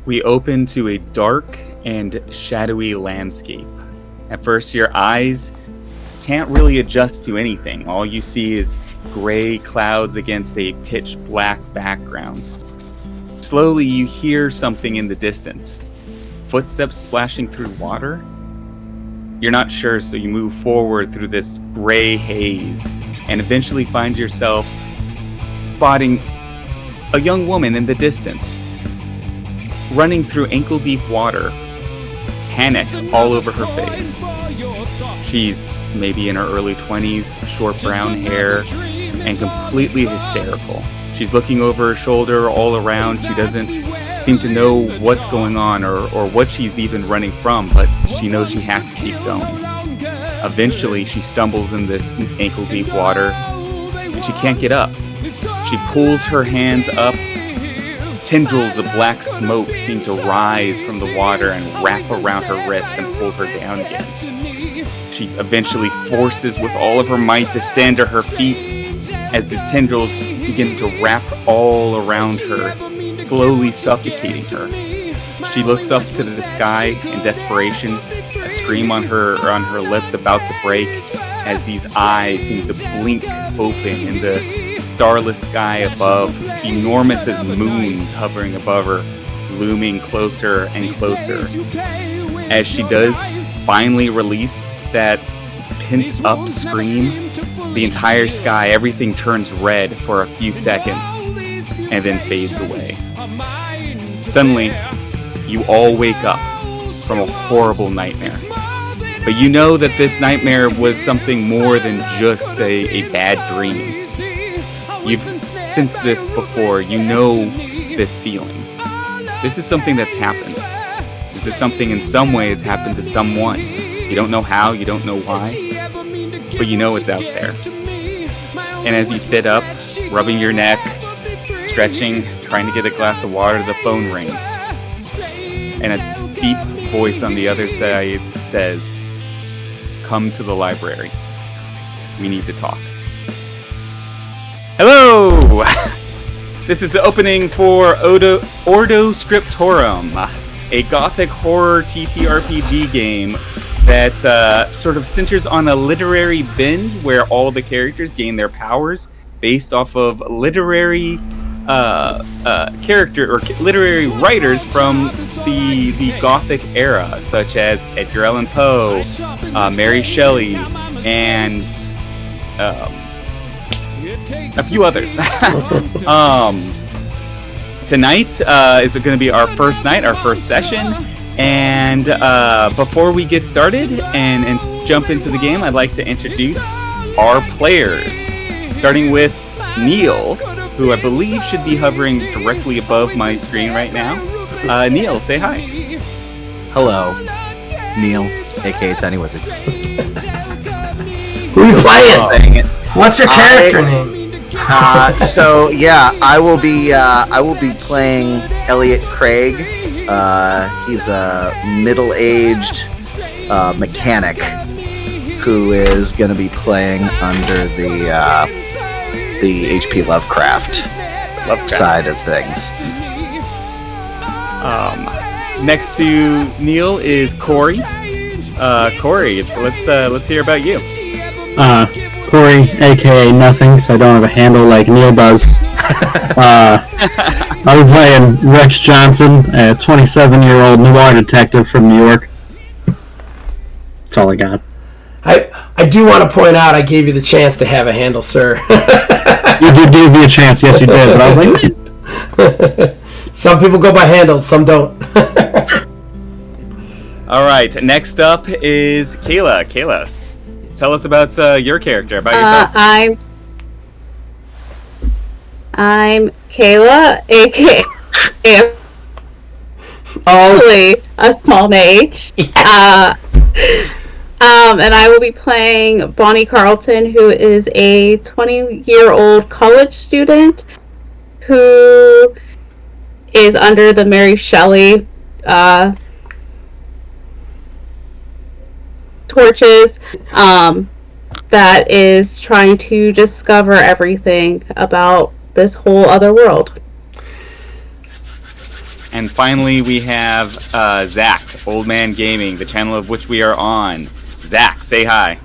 We open to a dark and shadowy landscape. At first, your eyes can't really adjust to anything. All you see is gray clouds against a pitch black background. Slowly, you hear something in the distance. Footsteps splashing through water? You're not sure, so you move forward through this gray haze and eventually find yourself spotting a young woman in the distance, running through ankle-deep water, panic all over her face. She's maybe in her early 20s, short brown hair, and completely hysterical. She's looking over her shoulder all around. She doesn't seem to know what's going on or what she's even running from, but she knows she has to keep going. Eventually, she stumbles in this ankle-deep water, and she can't get up. She pulls her hands up. Tendrils of black smoke seem to rise from the water and wrap around her wrists and pull her down again. She eventually forces with all of her might to stand to her feet as the tendrils begin to wrap all around her, slowly suffocating her. She looks up to the sky in desperation, a scream on her lips about to break as these eyes seem to blink open in the starless sky above, enormous as moons hovering above her, looming closer and closer. As she does finally release that pent-up scream, the entire sky, everything turns red for a few seconds and then fades away. Suddenly, you all wake up from a horrible nightmare. But you know that this nightmare was something more than just a bad dream. You've sensed this before. You know this feeling. This is something that's happened. This is something in some ways happened to someone. You don't know how, you don't know why, but you know it's out there. And as you sit up, rubbing your neck, stretching, trying to get a glass of water, the phone rings. And a deep voice on the other side says, "Come to the library. We need to talk." Hello! This is the opening for Ordo Scriptorium, a Gothic horror TTRPG game that sort of centers on a literary bend where all the characters gain their powers based off of literary character or literary writers from the Gothic era, such as Edgar Allan Poe, Mary Shelley, and a few others. Tonight is going to be our first night, our first session. And before we get started and jump into the game, I'd like to introduce our players. Starting with Neil, who I believe should be hovering directly above my screen right now. Neil, say hi. Hello, Neil, aka Tiny Wizard. Who are you playing? What's your character name? So yeah, I will be playing Elliot Craig. He's a middle-aged mechanic who is going to be playing under the H.P. Lovecraft side of things. Next to Neil is Corey. Corey, let's hear about you. Corey, aka Nothing, so I don't have a handle like Neil does. I'll be playing Rex Johnson, a 27-year-old noir detective from New York. That's all I got. I do want to point out I gave you the chance to have a handle, sir. You did give me a chance, yes you did, but I was like... Some people go by handles, some don't. Alright, next up is Kayla. Kayla, tell us about your character, about yourself. I'm Kayla, aka only a small mage. And I will be playing Bonnie Carlton, who is a 20-year-old college student who is under the Mary Shelley torches, that is trying to discover everything about this whole other world. And finally, we have Zach, Old Man Gaming, the channel of which we are on. Zach, say hi.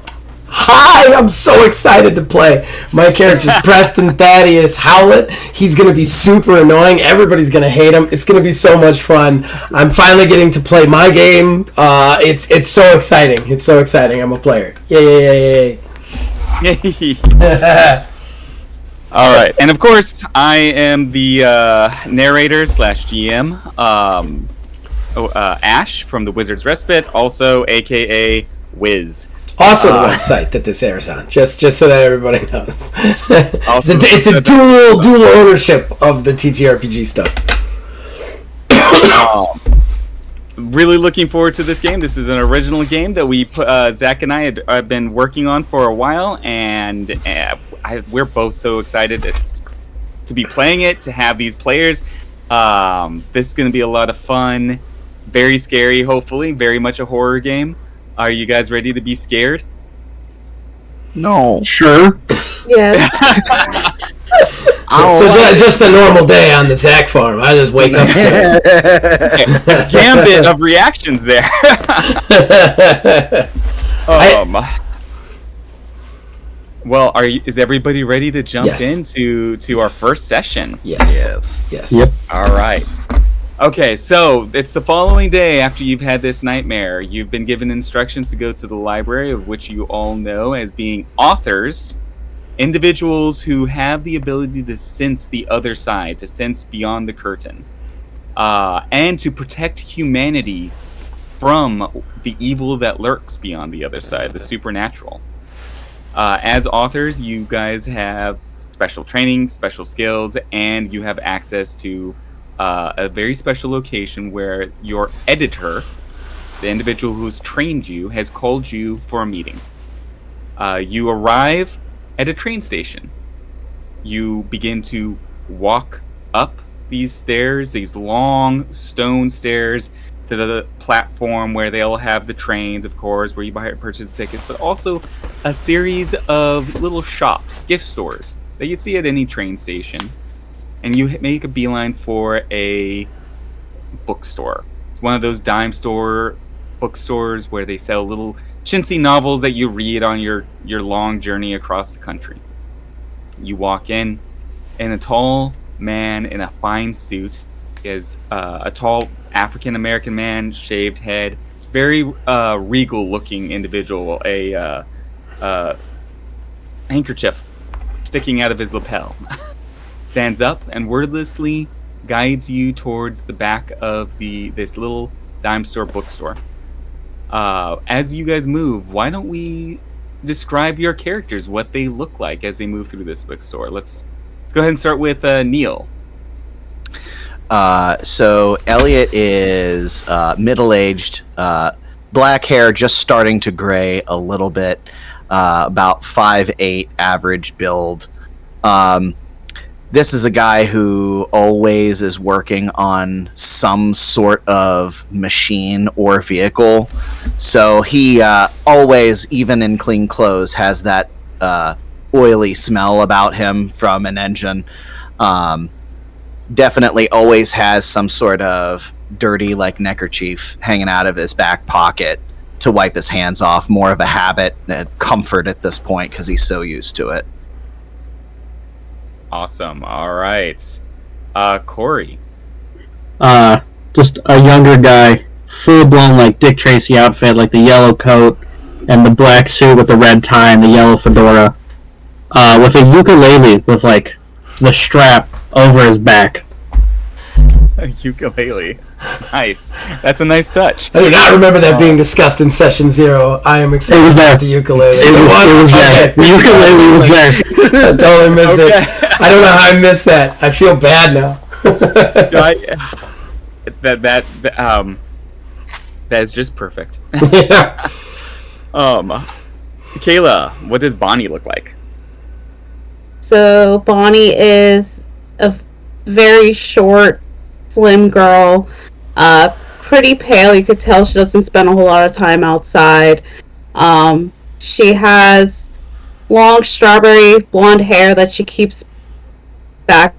Hi, I'm so excited to play. My character's Preston Thaddeus Howlett. He's going to be super annoying. Everybody's going to hate him. It's going to be so much fun. I'm finally getting to play my game. It's so exciting. It's so exciting. I'm a player. Yay. All right. And of course, I am the narrator / GM, Ash from the Wizard's Respite, also a.k.a. Wiz. Also the website that this airs on, just so that everybody knows. It's a dual ownership of the TTRPG stuff. Really looking forward to this game. This is an original game that Zach and I have been working on for a while, and we're both so excited to be playing it, to have these players. This is going to be a lot of fun, very scary, hopefully, very much a horror game. Are you guys ready to be scared? No. Sure. Yeah. Just a normal day on the Zach farm. I just wake up scared. Gambit of reactions there. Well, is everybody ready to jump into our first session? Yes. Yep. All right. Okay, so it's the following day after you've had this nightmare. You've been given instructions to go to the library, of which you all know as being authors, individuals who have the ability to sense the other side, to sense beyond the curtain, and to protect humanity from the evil that lurks beyond the other side, the supernatural. As authors, you guys have special training, special skills, and you have access to a very special location where your editor, the individual who's trained you, has called you for a meeting. You arrive at a train station. You begin to walk up these stairs, these long stone stairs, to the platform where they'll have the trains, of course, where you purchase tickets, but also a series of little shops, gift stores, that you'd see at any train station. And you make a beeline for a bookstore. It's one of those dime store bookstores where they sell little chintzy novels that you read on your long journey across the country. You walk in, and a tall man in a fine suit is a tall African-American man, shaved head, very regal-looking individual, a handkerchief sticking out of his lapel. Stands up and wordlessly guides you towards the back of this little dime store bookstore. As you guys move, why don't we describe your characters, what they look like as they move through this bookstore? Let's go ahead and start with Neil. So Elliot is middle-aged, black hair just starting to gray a little bit, about 5'8", average build. This is a guy who always is working on some sort of machine or vehicle. So he always, even in clean clothes, has that oily smell about him from an engine. Definitely always has some sort of dirty, neckerchief hanging out of his back pocket to wipe his hands off. More of a habit and comfort at this point because he's so used to it. Awesome. All right. Corey. Just a younger guy, full-blown Dick Tracy outfit, the yellow coat and the black suit with the red tie and the yellow fedora, with a ukulele with the strap over his back. A ukulele. Nice. That's a nice touch. I do not remember that being discussed in session 0. I am excited about the ukulele. It was there. The ukulele was there. I totally missed it. I don't know how I missed that. I feel bad now. That is just perfect. Yeah. Kayla, what does Bonnie look like? So Bonnie is a very short, slim girl, pretty pale. You could tell she doesn't spend a whole lot of time outside. She has long strawberry blonde hair that she keeps back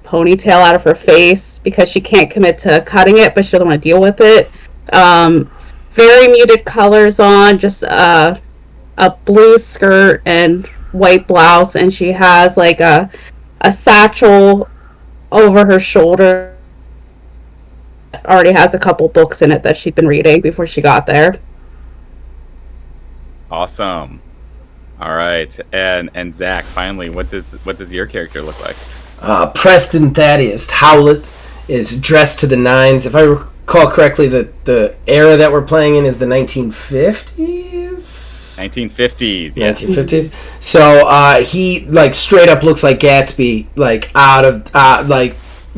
ponytail out of her face because she can't commit to cutting it, but she doesn't want to deal with it. Very muted colors on, just a blue skirt and white blouse, and she has like a satchel over her shoulder. Already has a couple books in it that she'd been reading before she got there. Awesome. All right, and Zach, finally, what does your character look like? Preston Thaddeus Howlett is dressed to the nines. If I recall correctly, the era that we're playing in is the 1950s. 1950s, yes. 1950s. So he like straight up looks like Gatsby, like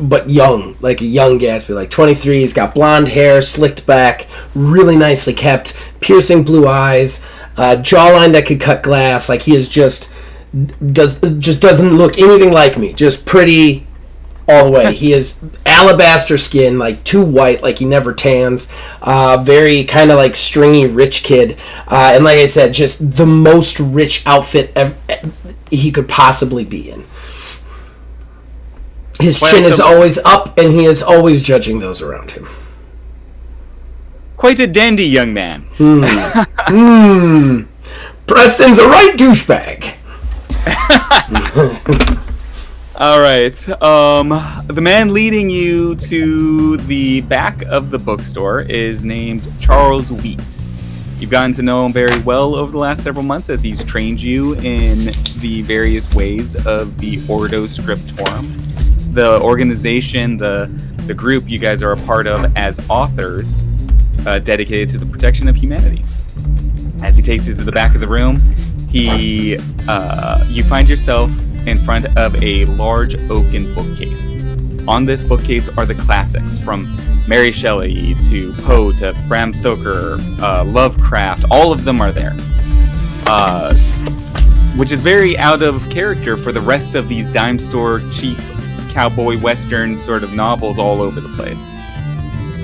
but young, like a young Gatsby, like 23. He's got blonde hair, slicked back, really nicely kept, piercing blue eyes, jawline that could cut glass. Like he is just doesn't look anything like me. Just pretty all the way. He is alabaster skin, like too white, like he never tans. Very kind of like stringy rich kid, and like I said, just the most rich outfit he could possibly be in. His chin is always up, and he is always judging those around him. Quite a dandy young man. Preston's a right douchebag. All right. The man leading you to the back of the bookstore is named Charles Wheat. You've gotten to know him very well over the last several months as he's trained you in the various ways of the Ordo Scriptorium. The organization, the group you guys are a part of as authors, dedicated to the protection of humanity. As he takes you to the back of the room, you find yourself in front of a large oaken bookcase. On this bookcase are the classics, from Mary Shelley to Poe to Bram Stoker, Lovecraft. All of them are there, which is very out of character for the rest of these dime store cheap cowboy western sort of novels all over the place.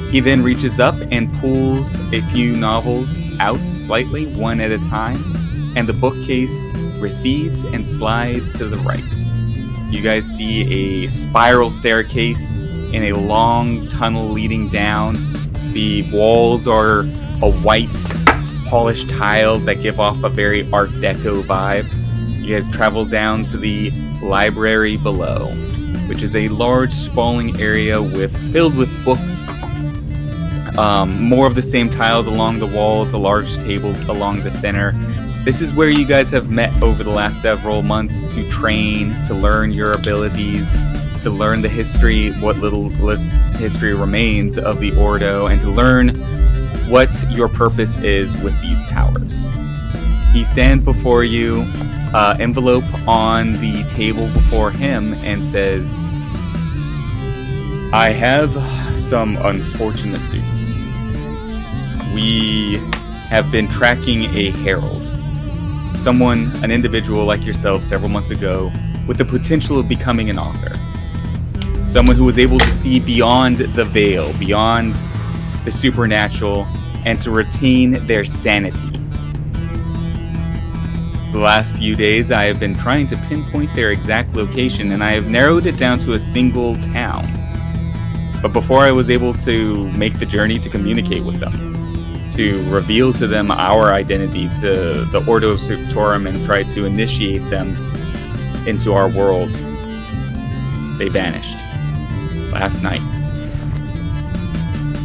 He then reaches up and pulls a few novels out slightly, one at a time, and the bookcase recedes and slides to the right. You guys see a spiral staircase in a long tunnel leading down. The walls are a white polished tile that give off a very Art Deco vibe. You guys travel down to the library below, which is a large sprawling area filled with books. More of the same tiles along the walls, a large table along the center. This is where you guys have met over the last several months to train, to learn your abilities, to learn the history, what little history remains of the Ordo, and to learn what your purpose is with these powers. He stands before you, envelope on the table before him, and says, I have some unfortunate news. We have been tracking a herald. An individual like yourself several months ago with the potential of becoming an author. Someone who was able to see beyond the veil, beyond the supernatural, and to retain their sanity. The last few days I have been trying to pinpoint their exact location, and I have narrowed it down to a single town. But before I was able to make the journey to communicate with them, to reveal to them our identity, to the Ordo Scriptorium, and try to initiate them into our world, they vanished last night.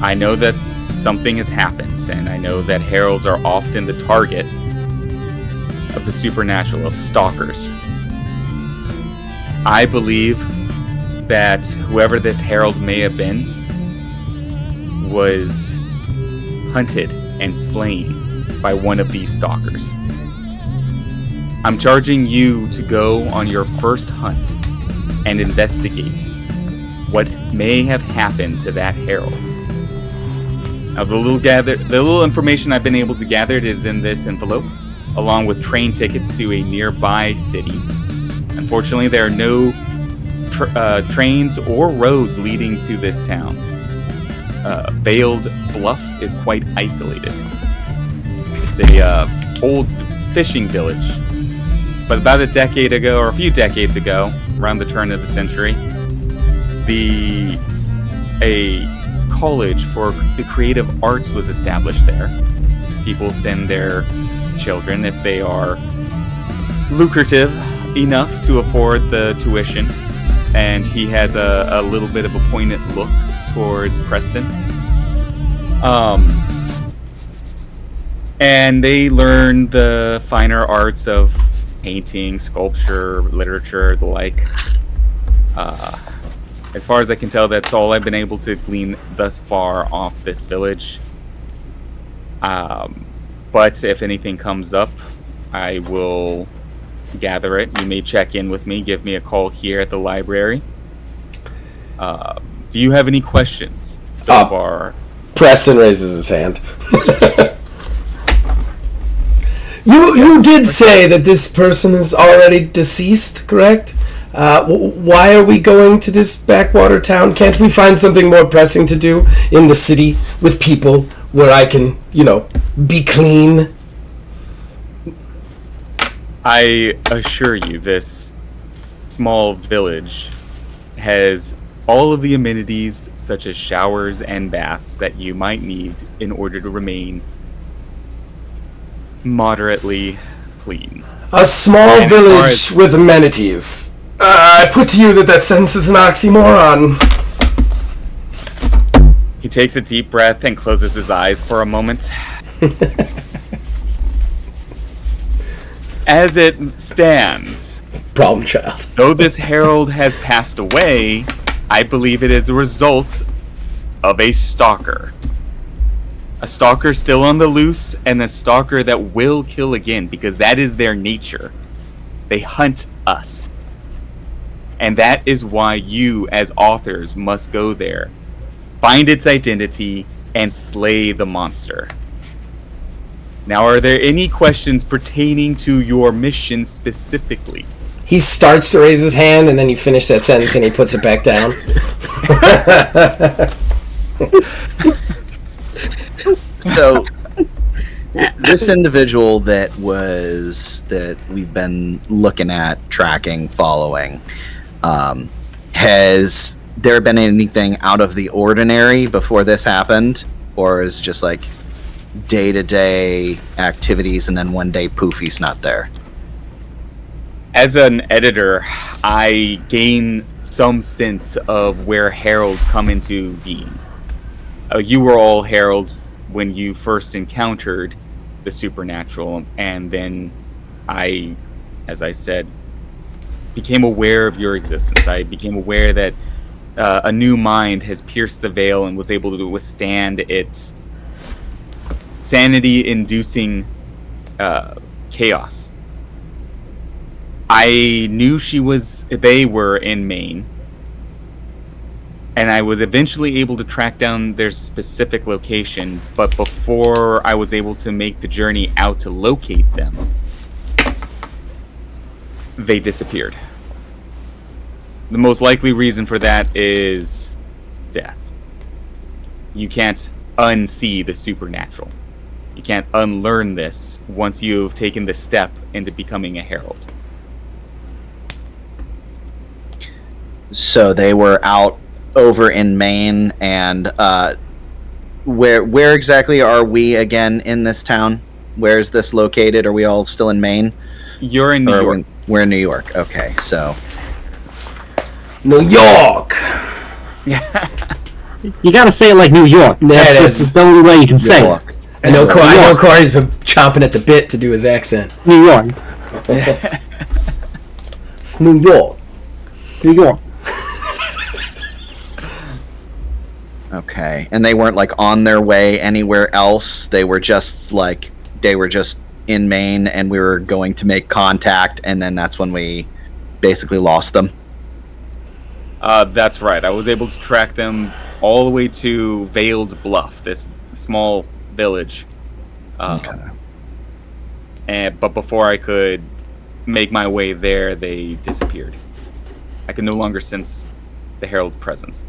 I know that something has happened, and I know that heralds are often the target of the supernatural, of stalkers. I believe that whoever this herald may have been was hunted and slain by one of these stalkers. I'm charging you to go on your first hunt and investigate what may have happened to that herald. Now, the little information I've been able to gather is in this envelope, along with train tickets to a nearby city. Unfortunately, there are no trains or roads leading to this town. Veiled Bluff is quite isolated. It's a old fishing village. But about a decade ago, or a few decades ago, around the turn of the century, a college for the creative arts was established there. People send their children if they are lucrative enough to afford the tuition, and he has a little bit of a pointed look towards Preston. And they learn the finer arts of painting, sculpture, literature, the like. As far as I can tell, that's all I've been able to glean thus far off this village. But if anything comes up, I will gather it. You may check in with me, give me a call here at the library. Do you have any questions so far? Preston raises his hand. You did say that this person is already deceased, correct? Why are we going to this backwater town? Can't we find something more pressing to do in the city with people where I can, be clean? I assure you, this small village has all of the amenities, such as showers and baths, that you might need in order to remain moderately clean. A small village with amenities. I put to you that sentence is an oxymoron. He takes a deep breath and closes his eyes for a moment. As it stands, problem child. Though this herald has passed away, I believe it is a result of a stalker. A stalker still on the loose, and a stalker that will kill again, because that is their nature. They hunt us. And that is why you, as authors, must go there, find its identity, and slay the monster. Now, are there any questions pertaining to your mission specifically? He starts to raise his hand, and then you finish that sentence, and he puts it back down. So, this individual that we've been looking at, tracking, following, has there been anything out of the ordinary before this happened, or is just like day-to-day activities and then one day poof, he's not there? As an editor, I gain some sense of where heralds come into being. You were all heralds when you first encountered the supernatural, and then I, as I said, became aware of your existence. I became aware that a new mind has pierced the veil and was able to withstand its sanity-inducing chaos. I knew they were in Maine, and I was eventually able to track down their specific location, but before I was able to make the journey out to locate them, they disappeared. The most likely reason for that is death. You can't unsee the supernatural. You can't unlearn this once you've taken the step into becoming a herald. So they were out over in Maine, and where exactly are we again in this town? Where is this located? Are we all still in Maine? You're in New York. We're in New York. Okay, so New York. You gotta say it like New York. That's the only way you can say it. I know Corey's been chomping at the bit to do his accent. It's New York. It's New York. New York. Okay, and they weren't like on their way anywhere else. They were just in Maine, and we were going to make contact, and then that's when we basically lost them. That's right. I was able to track them all the way to Veiled Bluff, this small village. But before I could make my way there, they disappeared. I could no longer sense the herald presence.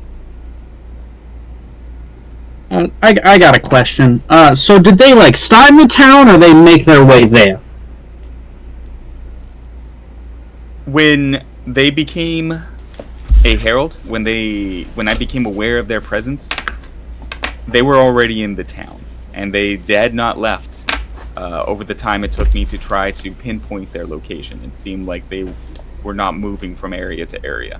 I got a question. So did they start in the town, or they make their way there? When they became a herald. When I became aware of their presence, they were already in the town, and they had not left over the time it took me to try to pinpoint their location. It seemed like they were not moving from area to area.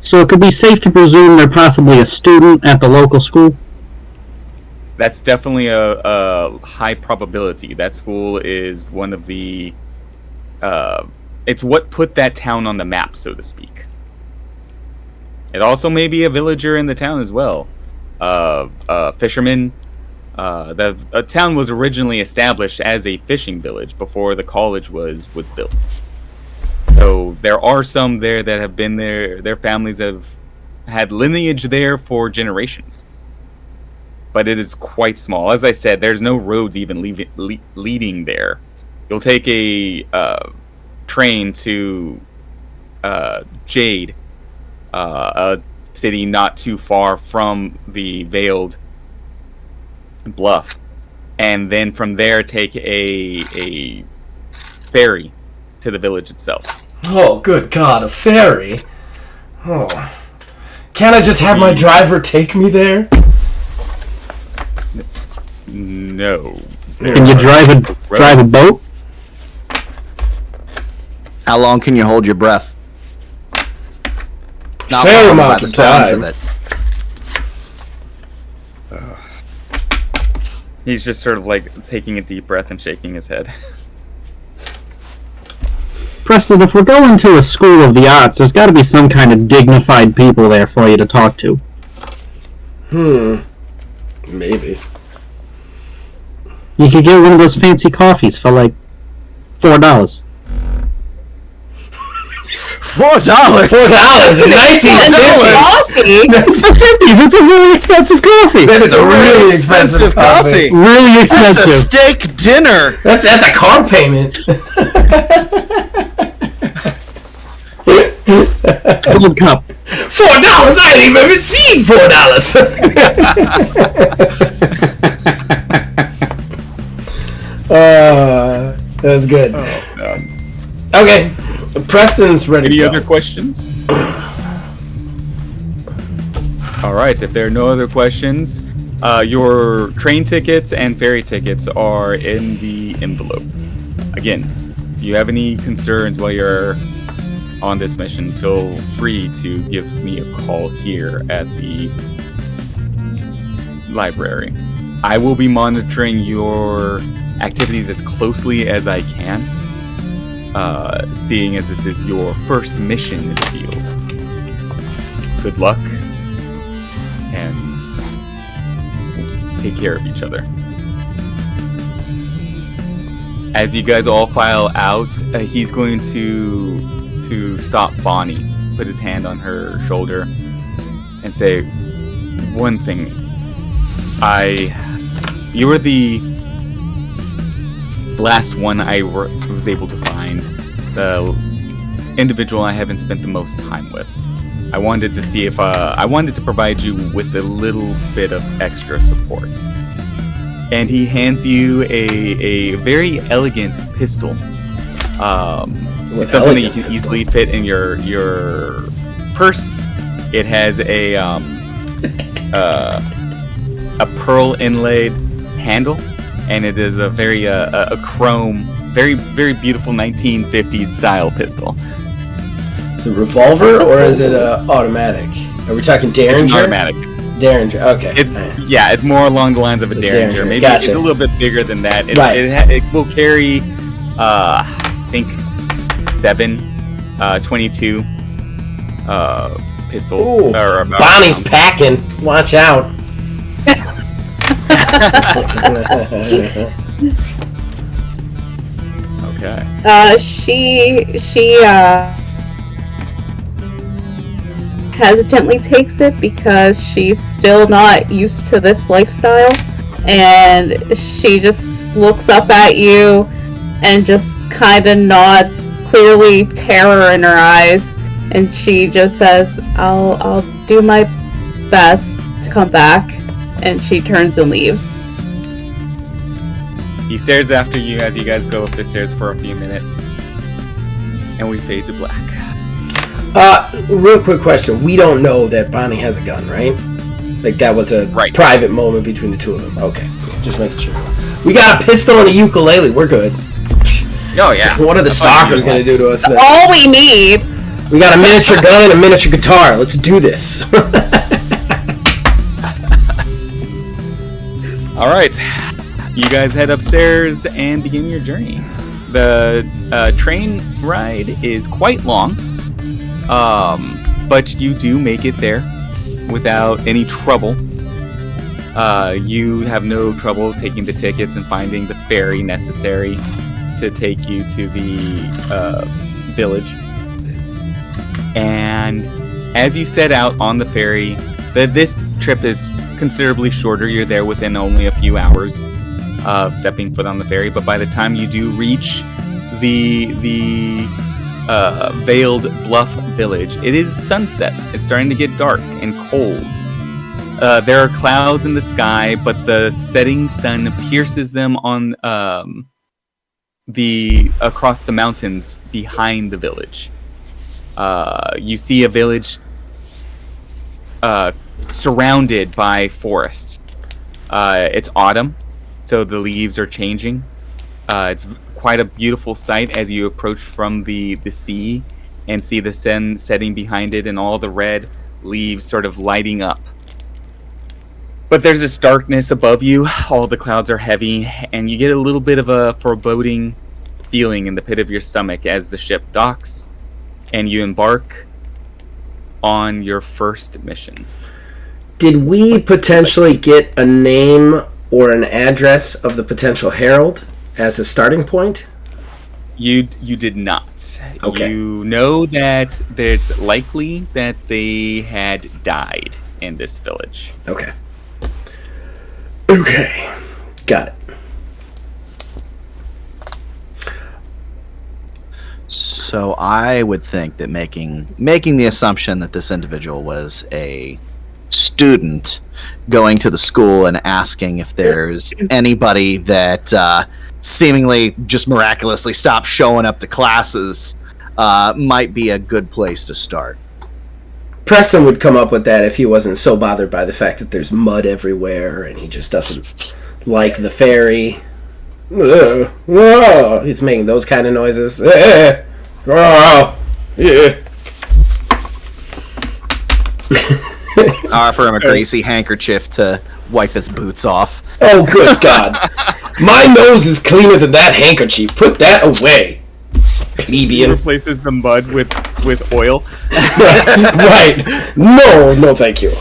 So it could be safe to presume they're possibly a student at the local school? That's definitely a high probability. That school is one of the... it's what put that town on the map, so to speak. It also may be a villager in the town as well. Fishermen. The town was originally established as a fishing village before the college was built. So there are some there that have been there. Their families have had lineage there for generations. But it is quite small. As I said, there's no roads even leading there. You'll take a train to Jade, a city not too far from the Veiled Bluff, and then from there take a ferry to the village itself. Oh, good God, a ferry? Oh. Can't I just have my driver take me there? No. Can you drive a boat? How long can you hold your breath? Not Fair long, amount by the of sounds time. of it. He's just sort of like taking a deep breath and shaking his head. Preston, if we're going to a school of the arts, there's got to be some kind of dignified people there for you to talk to. Maybe. You could get one of those fancy coffees for like $4. $4? $4 in 1950s. It's the 50s. It's a really expensive coffee. That is a really expensive coffee. Really expensive. That's a steak dinner. That's a car payment. Gold cup. $4? I ain't even seen $4. That's good. Oh, no. Okay, Preston's ready. Any other questions? All right, if there are no other questions, your train tickets and ferry tickets are in the envelope. Again, if you have any concerns while you're on this mission, feel free to give me a call here at the library. I will be monitoring your activities as closely as I can, seeing as this is your first mission in the field. Good luck, and take care of each other. As you guys all file out, he's going to stop Bonnie, put his hand on her shoulder, and say, one thing. You were the last one I was able to find, the individual I haven't spent the most time with. I wanted to see if I wanted to provide you with a little bit of extra support. And he hands you a very elegant pistol. It's something that you can easily fit in your purse. It has a pearl inlaid handle, and it is a very a chrome, very very beautiful 1950s style pistol. Is it a revolver or is it automatic? Are we talking Derringer? It's an automatic. Derringer. Okay. It's more along the lines of a Derringer. Maybe gotcha. It's a little bit bigger than that. Right. It will carry, I think, 22 pistols. Ooh, Bonnie's packing. Watch out. Okay. She hesitantly takes it because she's still not used to this lifestyle, and she just looks up at you and just kind of nods, clearly terror in her eyes, and she just says, I'll do my best to come back, and she turns and leaves. He stares after you as you guys go up the stairs for a few minutes, and we fade to black. Real quick question. We don't know that Bonnie has a gun, right? Like, that was a private moment between the two of them. Okay, just making sure. We got a pistol and a ukulele. We're good. Oh, yeah. What are the stalkers going to do to us then? All we need. We got a miniature gun and a miniature guitar. Let's do this. All right. You guys head upstairs and begin your journey. The train ride is quite long, but you do make it there without any trouble. You have no trouble taking the tickets and finding the ferry necessary to take you to the village. And as you set out on the ferry, this trip is considerably shorter. You're there within only a few hours of stepping foot on the ferry, but by the time you do reach the Veiled Bluff village, it is sunset. It's starting to get dark and cold. There are clouds in the sky, but the setting sun pierces them on across the mountains behind the village. You see a village surrounded by forests. It's autumn, so the leaves are changing. It's quite a beautiful sight as you approach from the sea and see the sun setting behind it and all the red leaves sort of lighting up. But there's this darkness above you. All the clouds are heavy, and you get a little bit of a foreboding feeling in the pit of your stomach as the ship docks and you embark on your first mission. Did we potentially get a name or an address of the potential herald as a starting point? You did not. Okay. You know that it's likely that they had died in this village. Okay. Okay. Got it. So I would think that making the assumption that this individual was a student going to the school and asking if there's anybody that seemingly just miraculously stopped showing up to classes might be a good place to start. Preston would come up with that if he wasn't so bothered by the fact that there's mud everywhere and he just doesn't like the ferry. He's making those kind of noises. I offer him a greasy handkerchief to wipe his boots off. Oh, good God. My nose is cleaner than that handkerchief. Put that away. He replaces the mud with oil. Right. No, thank you.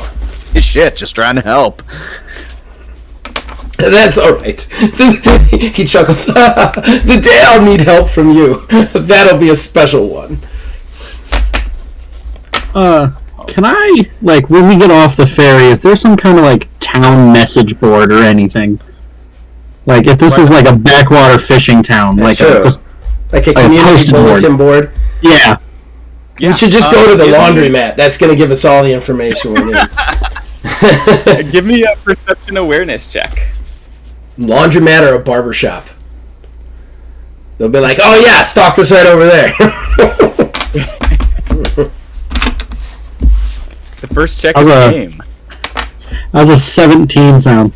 Shit, just trying to help. That's all right. He chuckles. The day I'll need help from you. That'll be a special one. Can I, like, when we get off the ferry, is there some kind of, like, town message board or anything? Like, if this is, like, a backwater fishing town. That's like true. Like a community bulletin board. Yeah. We should just go to the laundromat. That's going to give us all the information we need. Give me a perception awareness check. Laundromat or a barbershop. They'll be like, oh yeah, stalker's right over there. The first check of the game. That was a 17 sound.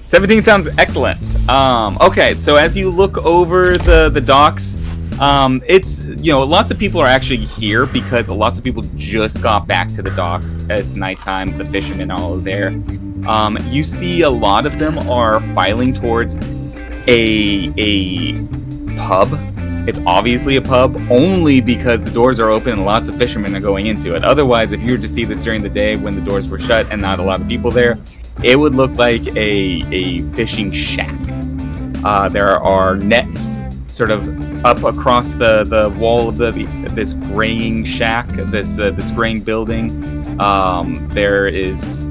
17 sounds excellent. Okay, so as you look over the docks, it's, lots of people are actually here because lots of people just got back to the docks. It's nighttime, the fishermen all are there. You see a lot of them are filing towards a pub. It's obviously a pub only because the doors are open and lots of fishermen are going into it. Otherwise, if you were to see this during the day when the doors were shut and not a lot of people there, it would look like a fishing shack. There are nets sort of up across the wall of this graying shack, this graying building. There is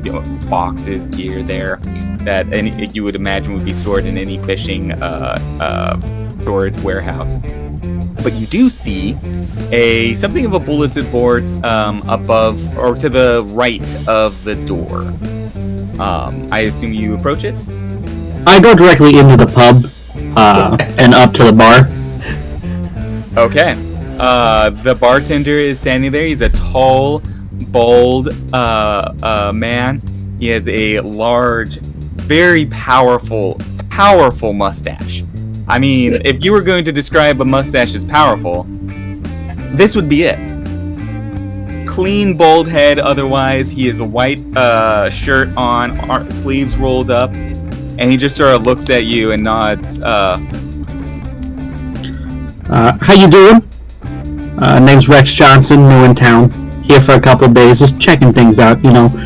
boxes, gear there that you would imagine would be stored in any fishing storage warehouse. But you do see something of a bulletin board above or to the right of the door. I assume you approach it? I go directly into the pub and up to the bar. Okay. The bartender is standing there. He's a tall, bald man. He has a large, very powerful mustache. I mean, if you were going to describe a mustache as powerful, this would be it. Clean, bald head. Otherwise, he has a white shirt on, sleeves rolled up, and he just sort of looks at you and nods. How you doing? Name's Rex Johnson, new in town. Here for a couple days, just checking things out,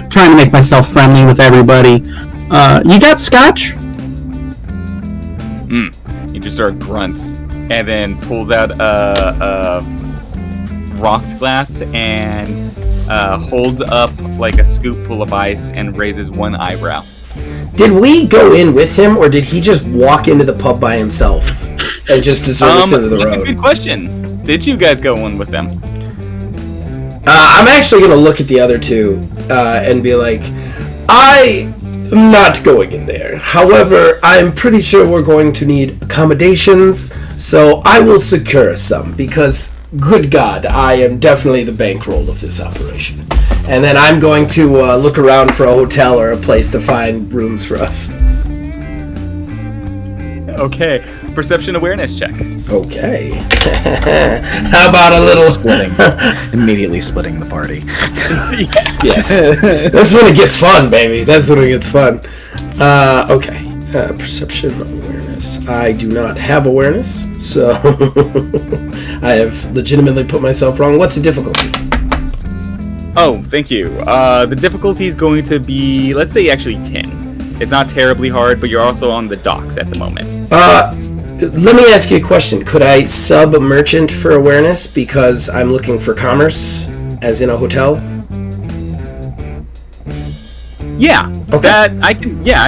trying to make myself friendly with everybody. You got scotch? He just sort of grunts and then pulls out a rocks glass and holds up like a scoop full of ice and raises one eyebrow. Did we go in with him, or did he just walk into the pub by himself and just desert us into the road? That's a good question. Did you guys go in with them? I'm actually going to look at the other two and be like, I am not going in there. However, I'm pretty sure we're going to need accommodations, so I will secure some, because, good God, I am definitely the bankroll of this operation. And then I'm going to look around for a hotel or a place to find rooms for us. Okay, perception awareness check. Okay. How about a little Splitting. Immediately splitting the party. Yes. That's when it gets fun, baby. That's when it gets fun. Okay. Perception awareness. I do not have awareness, so I have legitimately put myself wrong. What's the difficulty? Oh, thank you. The difficulty is going to be, let's say, actually 10. It's not terribly hard, but you're also on the docks at the moment. Let me ask you a question. Could I sub merchant for awareness because I'm looking for commerce, as in a hotel? Yeah. Okay. I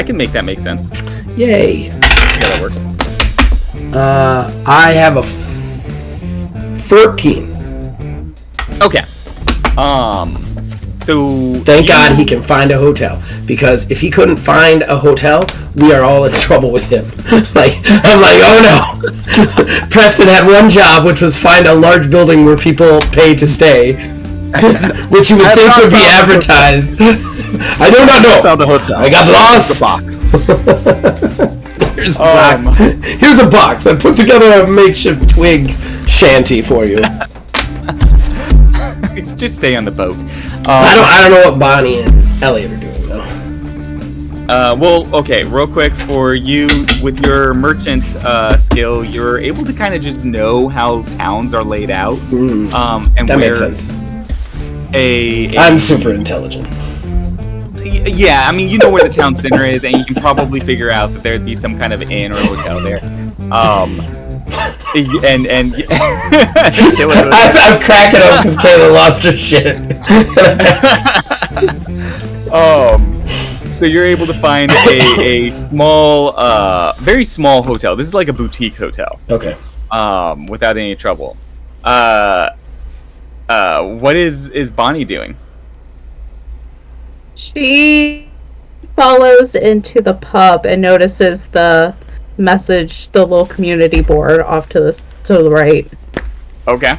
can make that make sense. Yay. Yeah, that works. I have a 14. Okay. So Thank God he can find a hotel, because if he couldn't find a hotel, we are all in trouble with him. I'm like, oh no. Preston had one job, which was find a large building where people pay to stay, which you would think would be advertised. I do not know. Found a hotel. I got lost. Here's a box. Here's a box. I put together a makeshift twig shanty for you. Just stay on the boat. I don't know what Bonnie and Elliot are doing though. Well, okay, real quick for you with your merchant skill, you're able to kind of just know how towns are laid out. And That makes sense. I'm super intelligent. Yeah, I mean, you know where the town center is, and you can probably figure out that there'd be some kind of inn or hotel there. And I'm cracking up because Kayla lost her shit. So you're able to find a small, very small hotel. This is like a boutique hotel. Okay. Without any trouble. What is Bonnie doing? She follows into the pub and notices the message, the little community board off to the right. Okay.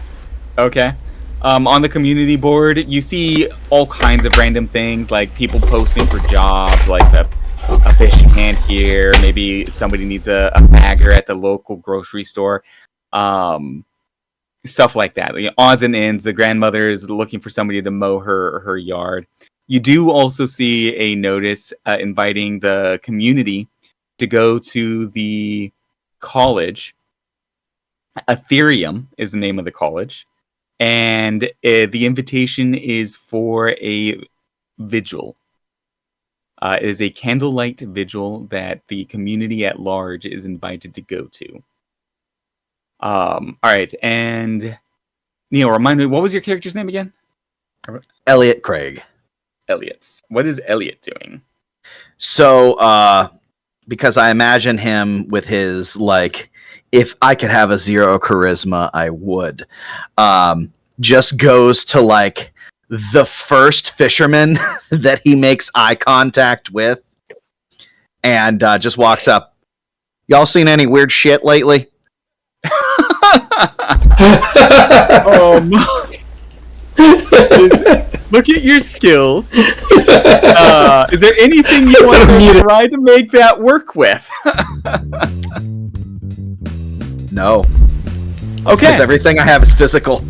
On the community board, you see all kinds of random things, like people posting for jobs, like a fishing hand here. Maybe somebody needs a bagger at the local grocery store. Stuff like that. Odds and ends. The grandmother is looking for somebody to mow her yard. You do also see a notice inviting the community to go to the college. Ethereum is the name of the college. And the invitation is for a vigil. It is a candlelight vigil that the community at large is invited to go to. All right, and Neil, remind me, what was your character's name again? Elliot Craig. Elliot's. What is Elliot doing? So, because I imagine him with his, like, if I could have a 0 charisma, I would. Just goes to, like, the first fisherman that he makes eye contact with and just walks up. Y'all seen any weird shit lately? Look at your skills. Is there anything you want to try to make that work with? No. Okay. Because everything I have is physical.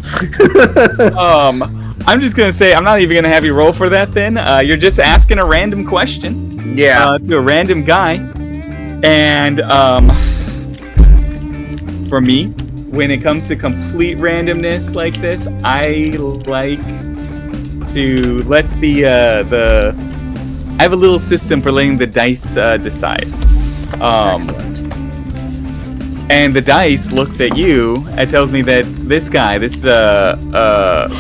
I'm just gonna say I'm not even gonna have you roll for that. Then you're just asking a random question. Yeah. To a random guy, and for me, when it comes to complete randomness like this, I like to let I have a little system for letting the dice decide. Excellent. And the dice looks at you and tells me that this guy, this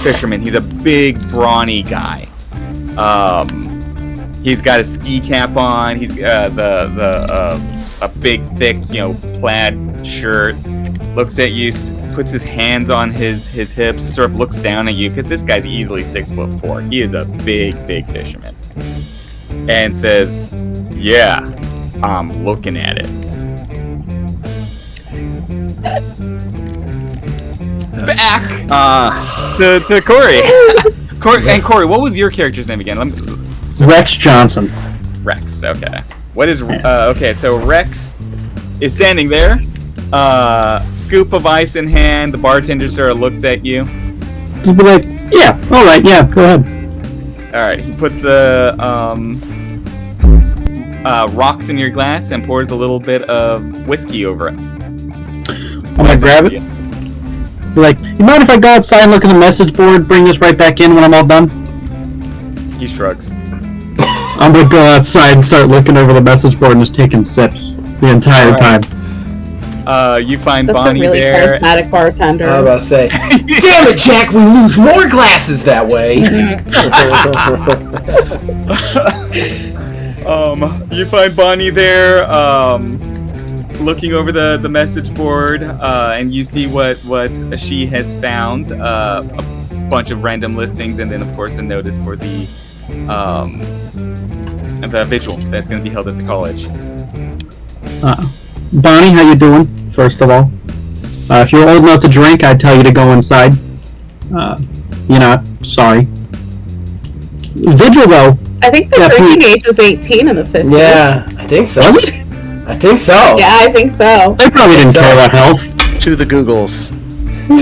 fisherman, he's a big, brawny guy. He's got a ski cap on. He's a big, thick, plaid shirt. Looks at you, puts his hands on his hips, sort of looks down at you because this guy's easily 6'4". He is a big, big fisherman, and says, "Yeah, I'm looking at it." Back to Corey. Corey, what was your character's name again? Rex Johnson. Rex. Okay. What is okay? So Rex is standing there, scoop of ice in hand. The bartender sort of looks at you. Just be like, yeah, all right, yeah, go ahead. All right. He puts the rocks in your glass and pours a little bit of whiskey over it. I'm gonna grab it. Be like, you mind if I go outside and look at the message board, bring this right back in when I'm all done? He shrugs. I'm gonna go outside and start looking over the message board and just taking sips the entire time. You find That's Bonnie a really there. charismatic bartender. I was about to say, damn it, Jack, we lose more glasses that way. You find Bonnie there, looking over the message board, and you see what she has found, a bunch of random listings, and then of course a notice for the vigil that's going to be held at the college. Bonnie, how you doing? First of all, if you're old enough to drink, I'd tell you to go inside. You're not. Sorry. Vigil, though. I think the drinking age was 18 in the 50s. Yeah, I think so. Was it? I think so. Yeah, I think so. They probably didn't care about health. To the Googles. I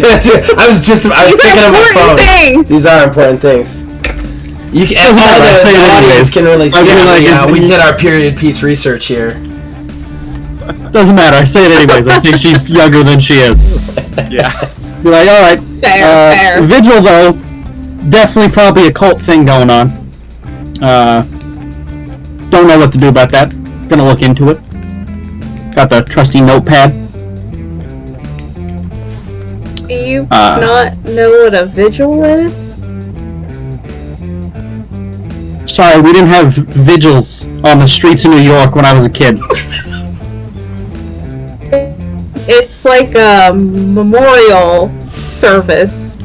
was thinking of my phone. Things. These are important things. You can, Doesn't matter, I say the it audience anyways. can really see I mean, how like, we did our period piece research here. Doesn't matter. I say it anyways. I think she's younger than she is. Yeah. Be like, all right. Fair. Vigil, though, definitely probably a cult thing going on. Don't know what to do about that. Gonna look into it. Got the trusty notepad. Do you not know what a vigil is? Sorry, we didn't have vigils on the streets of New York when I was a kid. It's like a memorial service.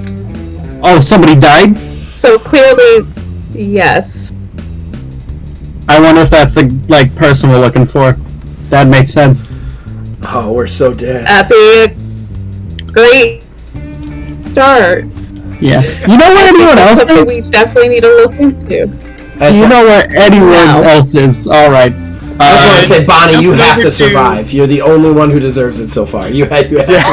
Oh, somebody died? So clearly, yes. I wonder if that's the person we're looking for. That makes sense. Oh, we're so dead. That'd be a great start. Yeah. You know where anyone else Something is? we definitely need to look into. You know where anyone else is? All right. I just want to say, Bonnie, you have to to- survive. You're the only one who deserves it so far. You have to survive.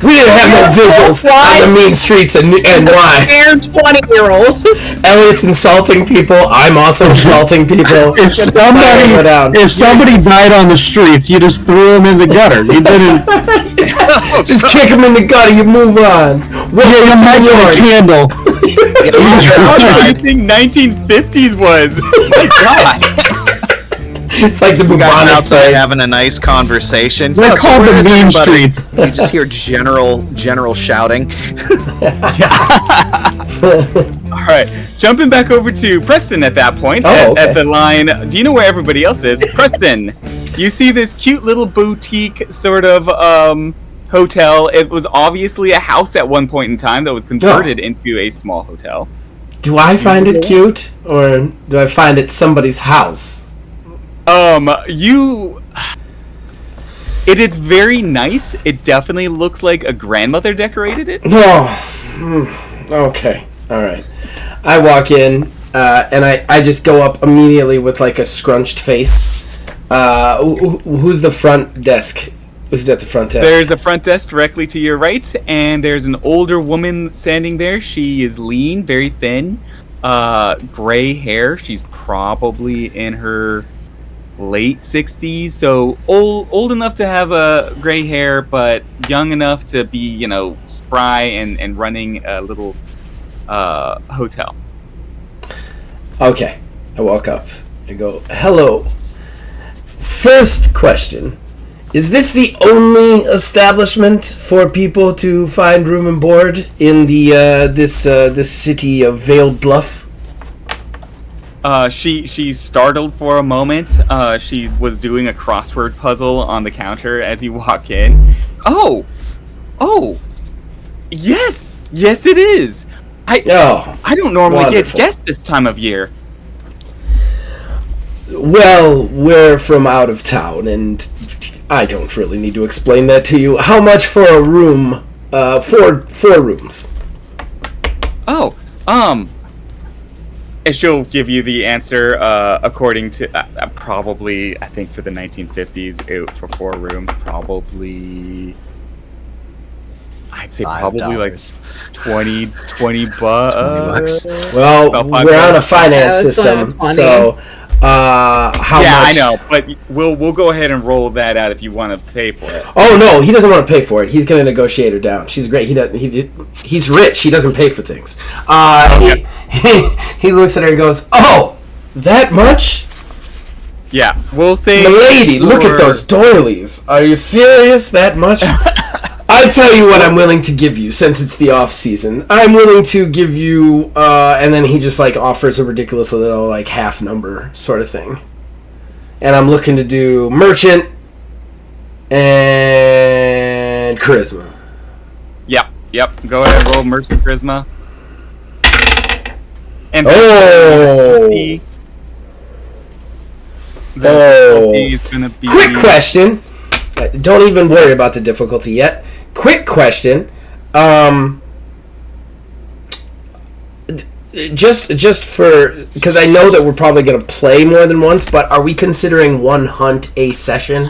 We didn't have no vigils on the mean streets and why? Scared 20-year-old. Elliot's insulting people. I'm also insulting people. If somebody died on the streets, you just threw them in the gutter. You didn't. Just kick him in the gutter. You move on. Yeah, you might get a candle. How do you think 1950s was? My God. It's like the You guys are bubonic outside plague. having a nice conversation. They're called where the is mean everybody? streets. You just hear general shouting. All right, jumping back over to Preston at that point, at the line, do you know where everybody else is? Preston, you see this cute little boutique sort of hotel. It was obviously a house at one point in time that was converted into a small hotel. Do I find it cute, or do I find it somebody's house? It's It is very nice. It definitely looks like a grandmother decorated it. Okay. All right. I walk in, and I just go up immediately with like a scrunched face. Who's the front desk? Who's at the front desk? There's a front desk directly to your right, and there's an older woman standing there. She is lean, very thin, gray hair. She's probably in her late 60s, so old enough to have gray hair, but young enough to be, spry and running a little hotel. Okay. I walk up. I go, hello. First question. Is this the only establishment for people to find room and board in the this city of Veiled Bluff? She's startled for a moment. She was doing a crossword puzzle on the counter as you walk in. Oh, yes, it is. I don't normally wonderful. get guests this time of year. Well, we're from out of town, and I don't really need to explain that to you. How much for a room? Four rooms. Oh, and she'll give you the answer according to probably, I think for the 1950s, for 4 rooms, probably, I'd say probably like $20 bucks. Well, we're on a finance Yeah, it's system, 20. so how much? Yeah, I know, but we'll go ahead and roll that out if you want to pay for it. Oh no, he doesn't want to pay for it. He's going to negotiate her down. She's great. He's rich. He doesn't pay for things. He looks at her and goes, "Oh, that much? Yeah, we'll say... Milady, look at those doilies. Are you serious? That much?" I tell you what I'm willing to give you, since it's the off season. I'm willing to give you, and then he just like offers a ridiculous little like half number sort of thing. And I'm looking to do merchant and charisma. Yep. Go ahead, roll merchant charisma. And Oh! the is gonna be... Quick question. Don't even worry about the difficulty yet. Quick question. Just for, because I know that we're probably going to play more than once, but are we considering one hunt a session?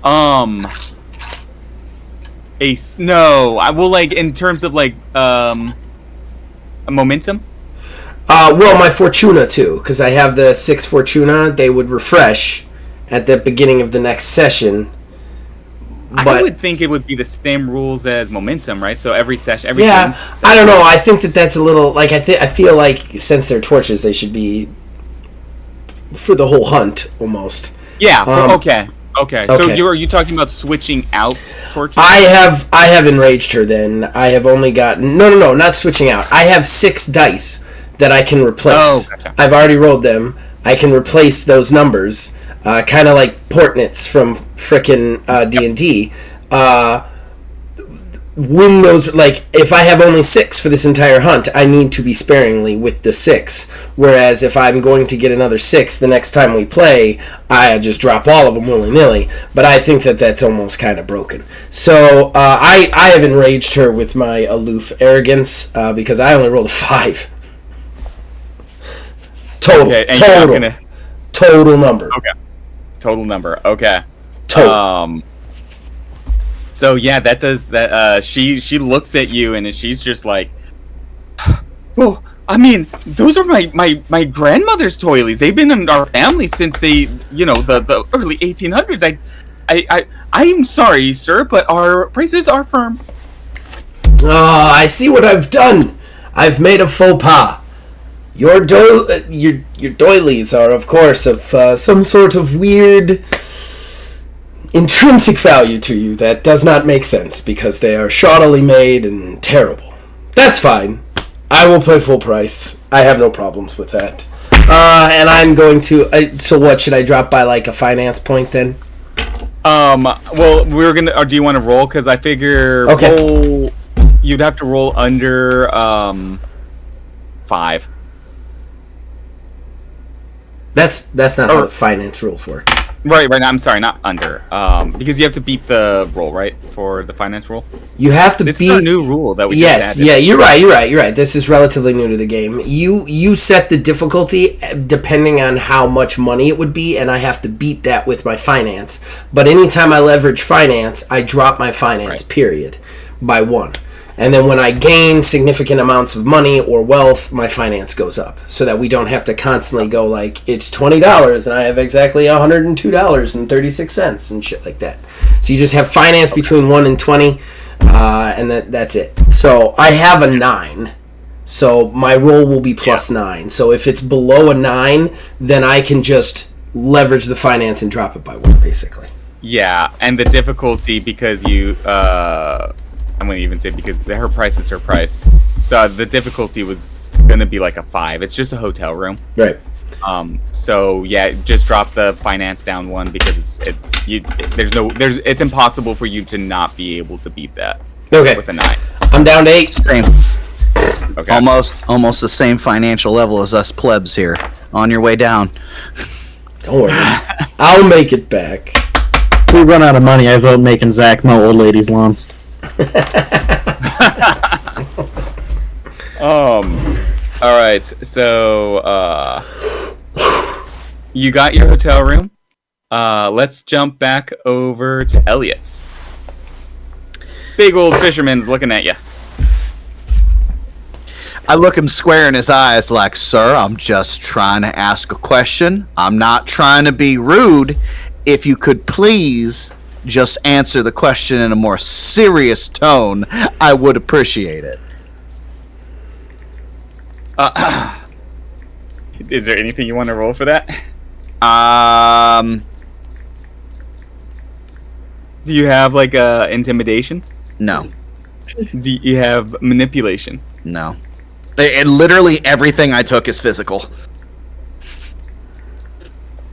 No. I will, like, in terms of like a momentum. Well, my Fortuna too, because I have the 6 Fortuna. They would refresh at the beginning of the next session. But I would think it would be the same rules as momentum, right? So every session, yeah, I don't know. I think that's a little like I feel like since they're torches, they should be for the whole hunt almost. Yeah. Okay. So are you talking about switching out torches? I have enraged her. Then I have only got no, not switching out. I have 6 dice that I can replace. Oh, gotcha. I've already rolled them. I can replace those numbers. Kind of like Portnits from frickin' D&D. When those, like, if I have only 6 for this entire hunt, I need to be sparingly with the 6. Whereas if I'm going to get another 6 the next time we play, I just drop all of them willy-nilly. But I think that's almost kind of broken. So I have enraged her with my aloof arrogance because I only rolled a 5. Total. Okay, and Total number. Okay. Total number. Okay. Total. So yeah, that does that. She looks at you and she's just like, well, I mean, those are my grandmother's toilies. They've been in our family since the early 1800s. I am sorry, sir, but our prices are firm. I see what I've done. I've made a faux pas. Your doilies are, of course, of some sort of weird intrinsic value to you that does not make sense because they are shoddily made and terrible. That's fine. I will pay full price. I have no problems with that. And I'm going to... so what, should I drop by like a finance point then? Well, we're gonna... Or do you want to roll? Because I figure... Okay. You'd have to roll under 5. That's not how the finance rules work. Right. Now, I'm sorry, not under. Because you have to beat the roll, right, for the finance roll. You have to This beat. is a new rule that we Yes, just added. yeah, you're right. This is relatively new to the game. You set the difficulty depending on how much money it would be, and I have to beat that with my finance. But anytime I leverage finance, I drop my finance, period, by 1. And then when I gain significant amounts of money or wealth, my finance goes up, so that we don't have to constantly go like, it's $20 and I have exactly $102.36 and shit like that. So you just have finance between 1 and 20, and that's it. So I have a 9. So my roll will be plus 9. So if it's below a 9, then I can just leverage the finance and drop it by 1, basically. Yeah, and the difficulty, because you I'm going to even say because her price is her price. So the difficulty was going to be like a 5. It's just a hotel room. Right. So yeah, just drop the finance down 1 because it's impossible for you to not be able to beat that. Okay. With a 9. I'm down to 8. Same. Okay. Almost the same financial level as us plebs here. On your way down. Don't worry. I'll make it back. If we run out of money, I vote making Zach mow old ladies' lawns. All right. So you got your hotel room. Let's jump back over to Elliot's. Big old fisherman's looking at you. I look him square in his eyes like, sir, I'm just trying to ask a question. I'm not trying to be rude. If you could please just answer the question in a more serious tone, I would appreciate it. Is there anything you want to roll for that? Do you have like intimidation? No. Do you have manipulation? No. Literally everything I took is physical.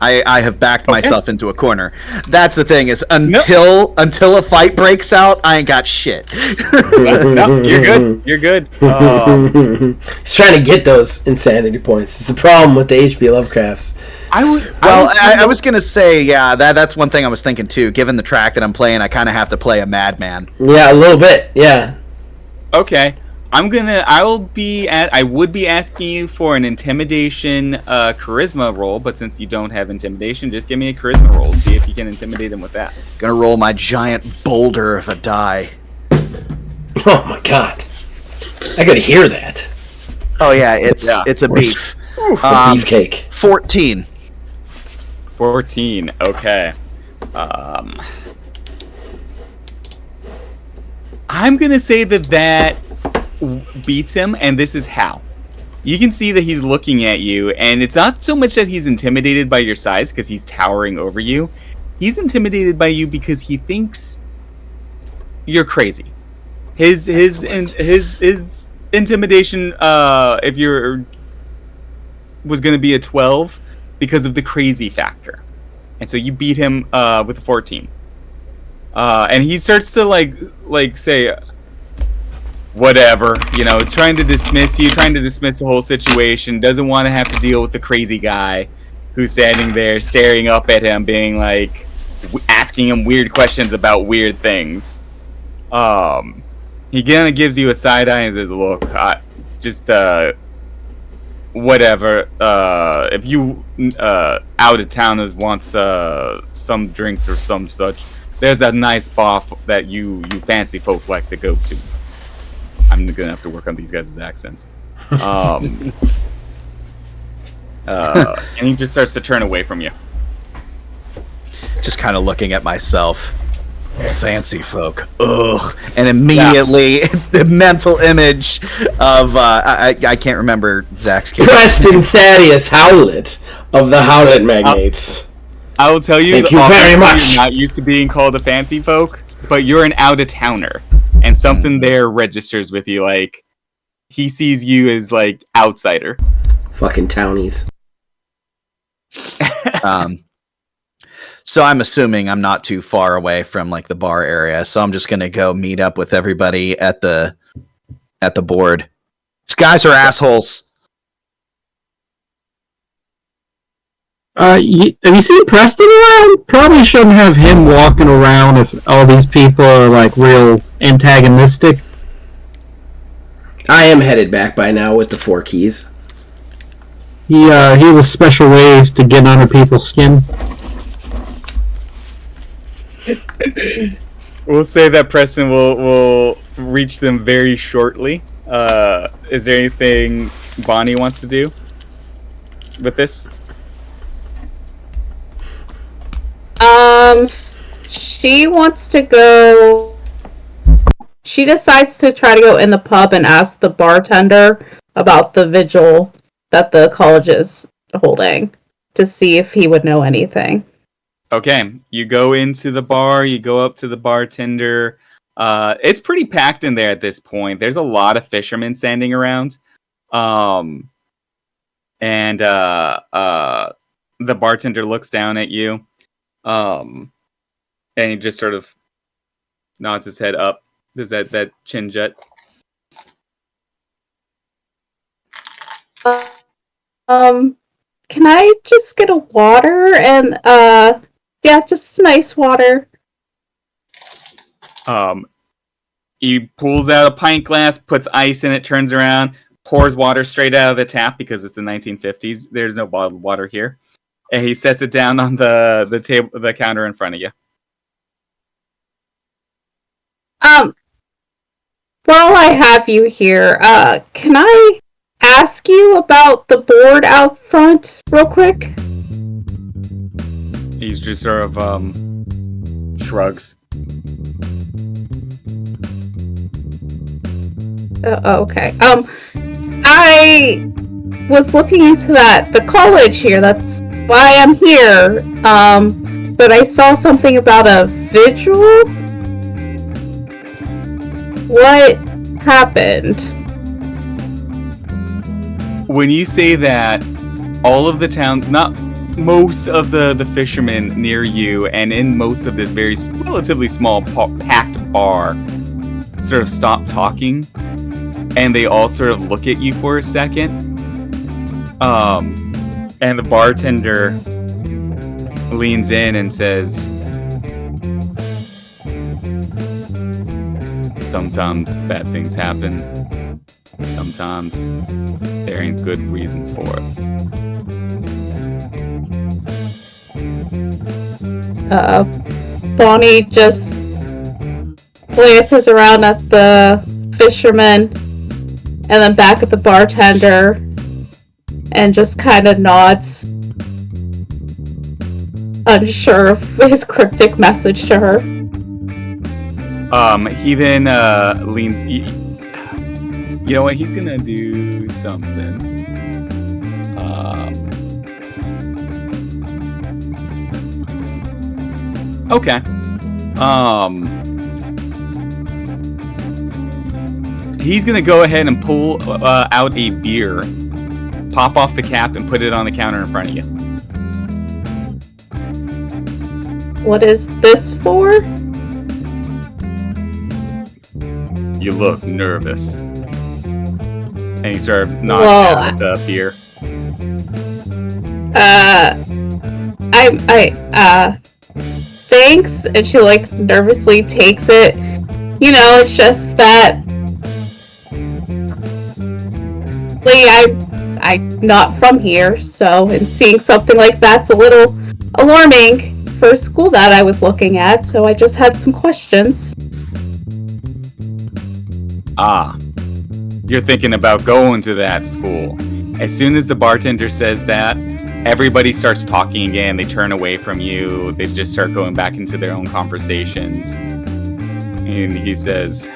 I have backed myself into a corner. That's the thing is until a fight breaks out, I ain't got shit. No, you're good. You're good. He's trying to get those insanity points. It's a problem with the H.P. Lovecrafts. I was gonna say, yeah, that's one thing I was thinking too. Given the track that I'm playing, I kind of have to play a madman. Yeah, a little bit. Yeah. Okay. I would be asking you for an intimidation charisma roll, but since you don't have intimidation, just give me a charisma roll. See if you can intimidate him with that. Gonna roll my giant boulder of a die. Oh my god. I could hear that. Oh yeah, it's a beef. It's a beefcake. 14. 14. Okay. I'm gonna say that beats him, and this is how. You can see that he's looking at you, and it's not so much that he's intimidated by your size because he's towering over you. He's intimidated by you because he thinks you're crazy. His intimidation, if you're was going to be a 12 because of the crazy factor, and so you beat him with a 14. And he starts to like say, whatever, it's trying to dismiss the whole situation, doesn't want to have to deal with the crazy guy who's standing there staring up at him, being like, asking him weird questions about weird things. He kind of gives you a side eye and says, look, whatever, if you out of towners wants some drinks or some such, there's a nice bar that you fancy folk like to go to. I'm gonna have to work on these guys' accents. And he just starts to turn away from you. Just kind of looking at myself. Fancy folk. Ugh. And immediately, the mental image of, I can't remember Zach's character. Preston Thaddeus Howlett of the Howlett Magnates. I will tell you, Thank you very much. You're not used to being called a fancy folk, but you're an out-of-towner. And something there registers with you, like, he sees you as, like, outsider. Fucking townies. So I'm assuming I'm not too far away from, like, the bar area, so I'm just gonna go meet up with everybody at the board. These guys are assholes. Have you seen Preston around? Probably shouldn't have him walking around if all these people are like real antagonistic. I am headed back by now with the 4 keys. He has a special way to get under people's skin. We'll say that Preston will reach them very shortly. Is there anything Bonnie wants to do with this? She wants to go. She decides to try to go in the pub and ask the bartender about the vigil that the college is holding to see if he would know anything. Okay, you go into the bar, you go up to the bartender. It's pretty packed in there at this point. There's a lot of fishermen standing around. And the bartender looks down at you. And he just sort of nods his head up. Does that chin jet? Can I just get a water and yeah, just nice water. He pulls out a pint glass, puts ice in it, turns around, pours water straight out of the tap because it's the 1950s. There's no bottled water here. And he sets it down on the table, the counter in front of you. While I have you here, can I ask you about the board out front real quick? He's just sort of shrugs. Okay. I was looking into the college here. That's why I'm here. But I saw something about a vigil. What happened? When you say that, all of the town, not most of the fishermen near you, and in most of this very relatively small packed bar, sort of stop talking, and they all sort of look at you for a second. And the bartender leans in and says, "Sometimes bad things happen. Sometimes there ain't good reasons for it." Bonnie just glances around at the fisherman and then back at the bartender and just kind of nods, unsure of his cryptic message to her. He then leans. You know what? He's gonna do something. Okay. He's gonna go ahead and pull out a beer, pop off the cap, and put it on the counter in front of you. What is this for? You look nervous. And he sort of nods down at the beer. Thanks. And she nervously takes it. You know, it's just that I'm not from here, so, and seeing something like that's a little alarming for a school that I was looking at, so I just had some questions. You're thinking about going to that school. As soon as the bartender says that, everybody starts talking again. They turn away from you. They just start going back into their own conversations. And he says,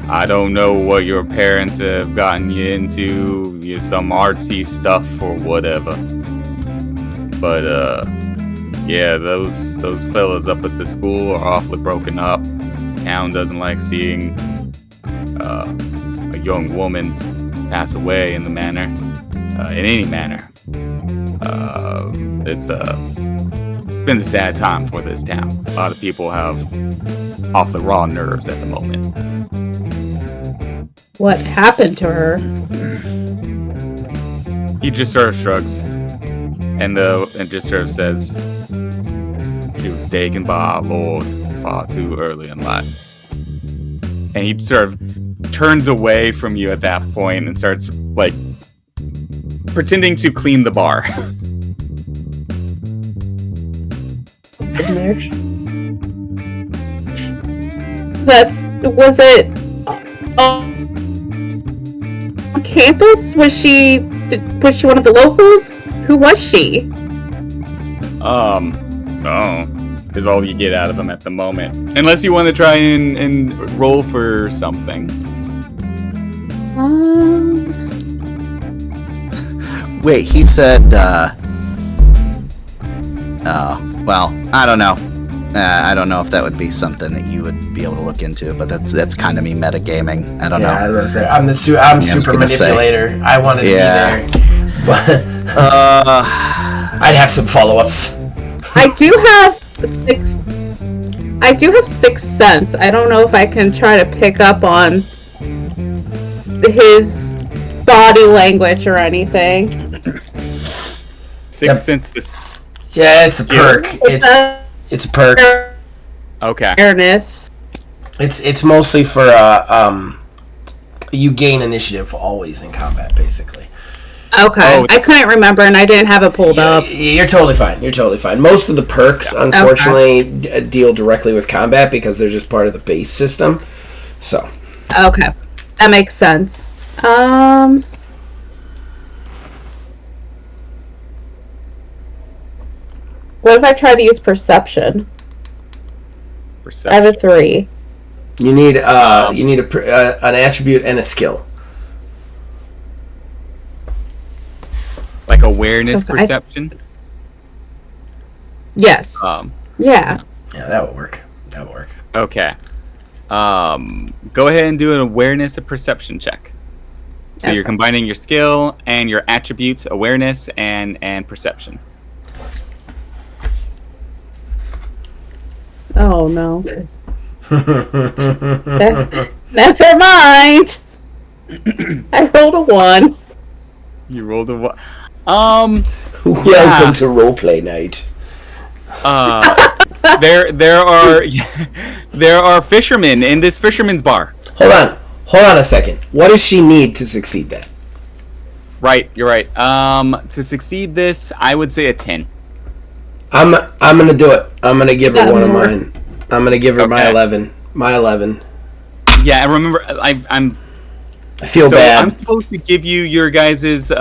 "I don't know what your parents have gotten you into, some artsy stuff or whatever. But, yeah, those fellas up at the school are awfully broken up. Town doesn't like seeing a young woman pass away in any manner. It's been a sad time for this town. A lot of people have awfully raw nerves at the moment." What happened to her? He just sort of shrugs. And just sort of says, "She was taken by our Lord far too early in life." And he sort of turns away from you at that point and starts like pretending to clean the bar. Was it on campus? Was she one of the locals? Who was she? No, is all you get out of him at the moment. Unless you want to try and roll for something. Wait, he said, oh, well, I don't know. I don't know if that would be something that you would be able to look into, but that's kind of me metagaming. I don't know. I was there. I'm super manipulator. I wanted to be there. But I'd have some follow-ups. I do have sixth sense. I don't know if I can try to pick up on his body language or anything. Sixth sense. This. Yeah, it's a perk. It's a perk. Okay. Awareness. It's mostly for you gain initiative always in combat, basically. Okay. I couldn't remember and I didn't have it pulled up. You're totally fine. Most of the perks, unfortunately, deal directly with combat because they're just part of the base system. So. Okay. That makes sense. What if I try to use perception? I have a 3. You need an attribute and a skill. Like awareness, perception? Yes. Yeah. Yeah, that would work. Okay. Go ahead and do an awareness and perception check. So you're combining your skill and your attributes, awareness and perception. Oh no. Never mind. I rolled a 1. You rolled a 1. Welcome to roleplay night. There are fishermen in this fisherman's bar. Hold on a second. What does she need to succeed that? Right, you're right. To succeed this, I would say a 10. I'm gonna do it. I'm gonna give her one of mine. I'm gonna give her my 11. My 11. Yeah, I remember. I feel bad. I'm supposed to give you your guys'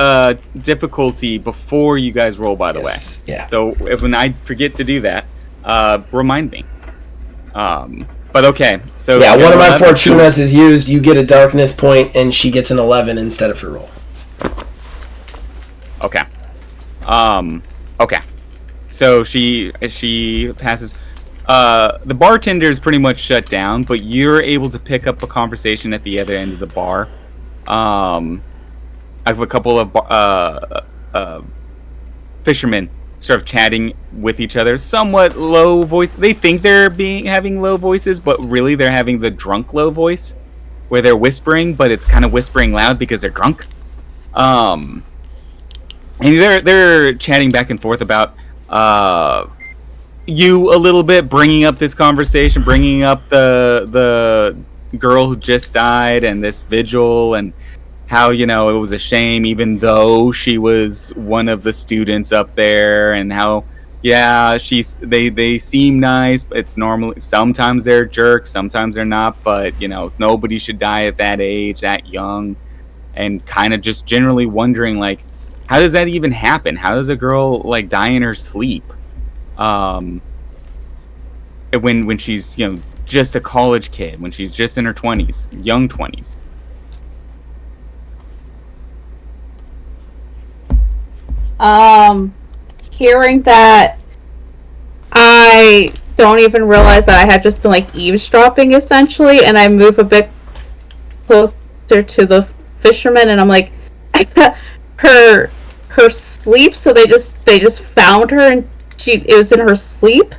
difficulty before you guys roll. By the way. Yeah. So when I forget to do that, remind me. But okay. So yeah, one of my Fortunas is used. You get a darkness point, and she gets an 11 instead of her roll. Okay. Okay. So she passes. The bartender is pretty much shut down, but you're able to pick up a conversation at the other end of the bar. I have a couple of fishermen sort of chatting with each other, somewhat low voice. They think they're having low voices, but really they're having the drunk low voice, where they're whispering, but it's kind of whispering loud because they're drunk. And they're chatting back and forth about you a little bit, bringing up this conversation, bringing up the girl who just died and this vigil, and how, you know, it was a shame even though she was one of the students up there, and how, yeah, they seem nice, but it's normally, sometimes they're jerks, sometimes they're not, but, you know, nobody should die at that age, that young, and kind of just generally wondering, like, how does that even happen? How does a girl, like, die in her sleep? When she's, you know, just a college kid, when she's just in her 20s, young 20s. Hearing that, I don't even realize that I had just been, like, eavesdropping, essentially, and I move a bit closer to the fisherman, and I'm like, her sleep, so they just found her, and it was in her sleep.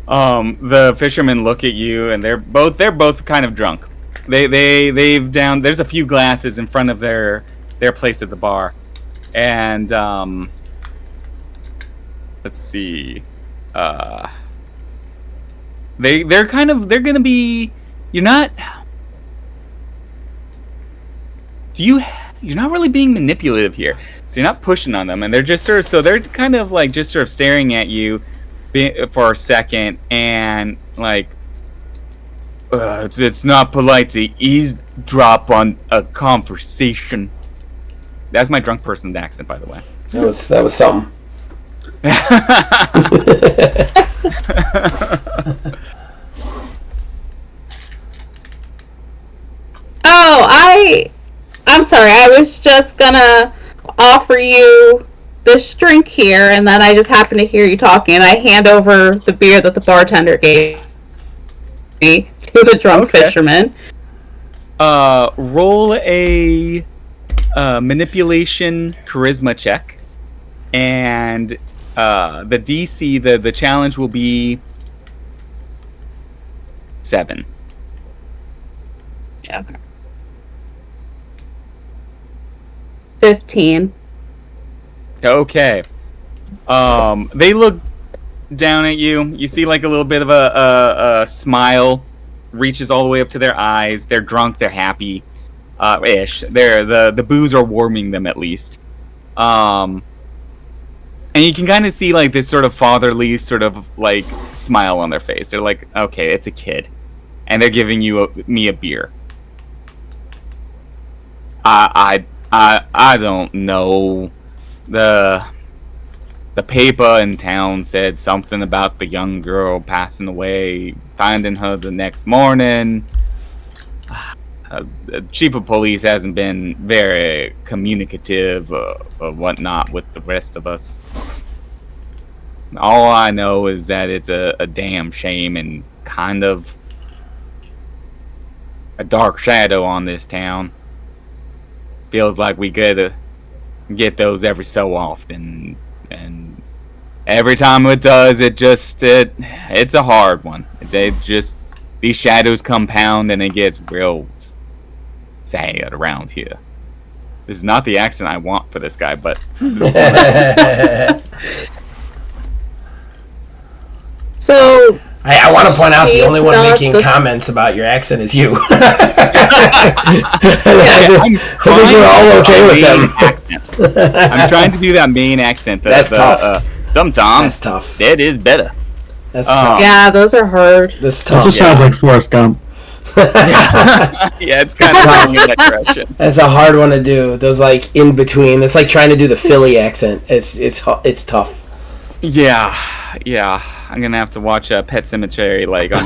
The fishermen look at you, and they're both kind of drunk. They've down. There's a few glasses in front of their place at the bar, And let's see. They're gonna be. You're not. You're not really being manipulative here, so you're not pushing on them, and they're just sort of. So they're kind of like just sort of staring at you for a second, and like, it's not polite to eavesdrop on a conversation. That's my drunk person's accent, by the way. That was something. Oh, I'm sorry. I was just gonna offer you this drink here, and then I just happened to hear you talking, and I hand over the beer that the bartender gave me to the drunk fisherman. Roll a manipulation charisma check, and the DC, the challenge will be 7. Okay. 15. Okay. They look down at you. You see like a little bit of a smile reaches all the way up to their eyes. They're drunk. They're happy. Ish. The booze are warming them at least. And you can kind of see like this sort of fatherly sort of like smile on their face. They're like, okay, it's a kid, and they're giving me a beer. I don't know. The paper in town said something about the young girl passing away, finding her the next morning. The chief of police hasn't been very communicative or whatnot with the rest of us. All I know is that it's a damn shame and kind of a dark shadow on this town. Feels like we gotta get those every so often, and every time it does, it's a hard one. These shadows compound, and it gets real sad around here. This is not the accent I want for this guy, but So I want to point out the only one not making the- comments about your accent is you. I'm I think we're all okay with them. I'm trying to do that main accent. That's tough. Sometimes That's tough. that is better. That's tough. yeah, those are hard. That's It tough. just sounds like Forrest Gump. Yeah, it's kind of going in that direction. That's a hard one to do. Those like in between. It's like trying to do the Philly accent. It's tough. Yeah. I'm gonna have to watch Pet Cemetery like on.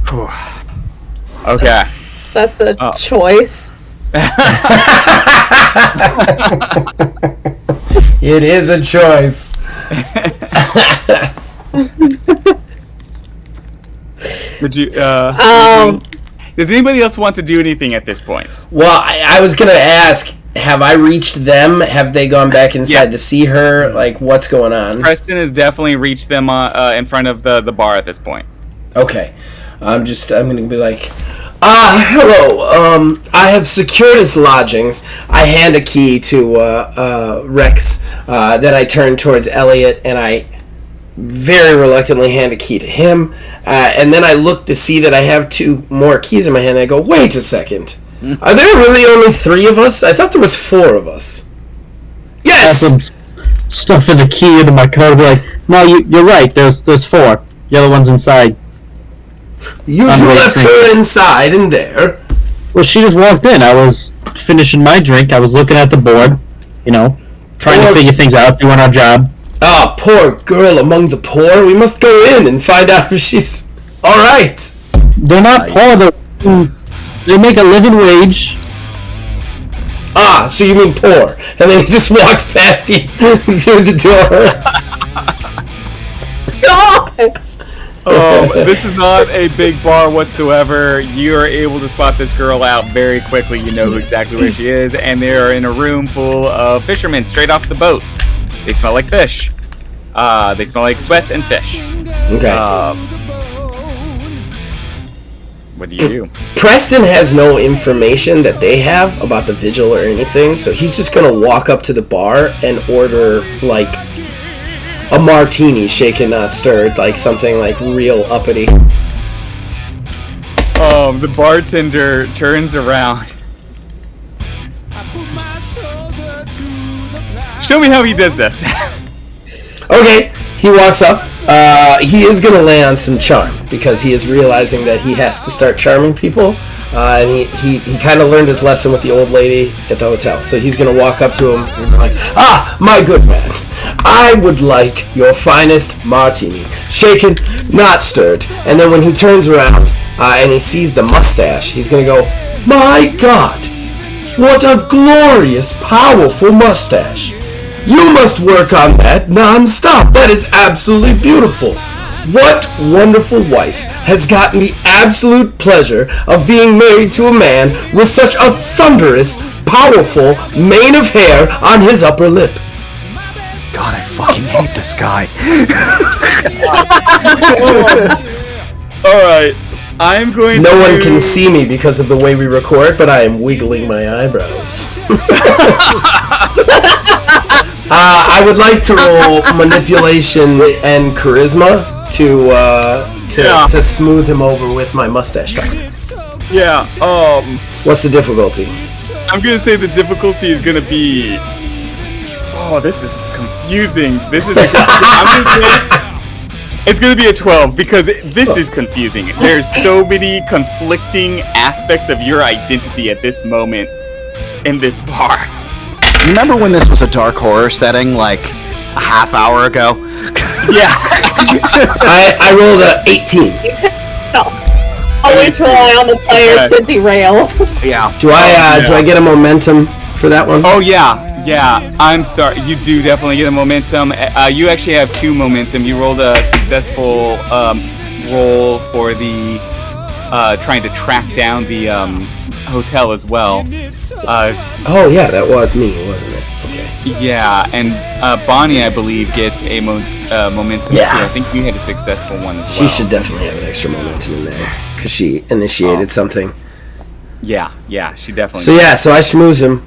Whew. Okay. That's a choice. It is a choice. Would you? Does anybody else want to do anything at this point? Well, I was gonna ask. Have I reached them? Have they gone back inside to see her? Like, what's going on? Preston has definitely reached them in front of the bar at this point. Okay. I'm gonna be like, hello, I have secured his lodgings. I hand a key to Rex that I turn towards Elliot, and I very reluctantly hand a key to him. And then I look to see that I have 2 more keys in my hand, and I go, wait a second. Are there really only 3 of us? I thought there was 4 of us. Yes! Some stuff in the key into my coat. Be like, no, you're right. There's 4. Yellow one's inside. You 2 Unrelated left drink. her inside in there. Well, she just walked in. I was finishing my drink. I was looking at the board, trying to figure things out, doing our job. Ah, poor girl among the poor. We must go in and find out if she's alright. They're not poor. They make a living wage. Ah, so you mean poor. And then he just walks past you through the door. This is not a big bar whatsoever. You are able to spot this girl out very quickly. You know exactly where she is, and they are in a room full of fishermen straight off the boat. They smell like fish. They smell like sweats and fish. Okay. What do you do? Preston has no information that they have about the vigil or anything, so he's just gonna walk up to the bar and order like a martini, shaken not stirred, like something like real uppity. The bartender turns around. Show me how he does this. Okay, he walks up. He is going to lay on some charm because he is realizing that he has to start charming people. And he kind of learned his lesson with the old lady at the hotel. So he's going to walk up to him and be like, my good man, I would like your finest martini, shaken, not stirred. And then when he turns around and he sees the mustache, he's going to go, my God, what a glorious, powerful mustache. You must work on that non-stop. That is absolutely beautiful. What wonderful wife has gotten the absolute pleasure of being married to a man with such a thunderous, powerful mane of hair on his upper lip? God, I fucking hate this guy. Alright, I'm going No to... one can see me because of the way we record, but I am wiggling my eyebrows. I would like to roll manipulation and charisma to smooth him over with my mustache talk. Yeah, What's the difficulty? I'm gonna say the difficulty is gonna be... Oh, this is confusing. I'm gonna say it's gonna be a 12 because this is confusing. There's so many conflicting aspects of your identity at this moment in this bar. You remember when this was a dark horror setting, like a half hour ago? Yeah. I rolled a 18. Always rely on the players to derail. Yeah. Do I get a momentum for that one? Oh yeah. I'm sorry. You do definitely get a momentum. You actually have 2 momentum. You rolled a successful roll for the trying to track down the hotel as well. Oh yeah, that was me, wasn't it? Okay. Yeah, and Bonnie, I believe, gets a momentum Yeah. too. I think you had a successful one as well. She should definitely have an extra momentum in there because she initiated something. Yeah, she definitely. So I schmooze him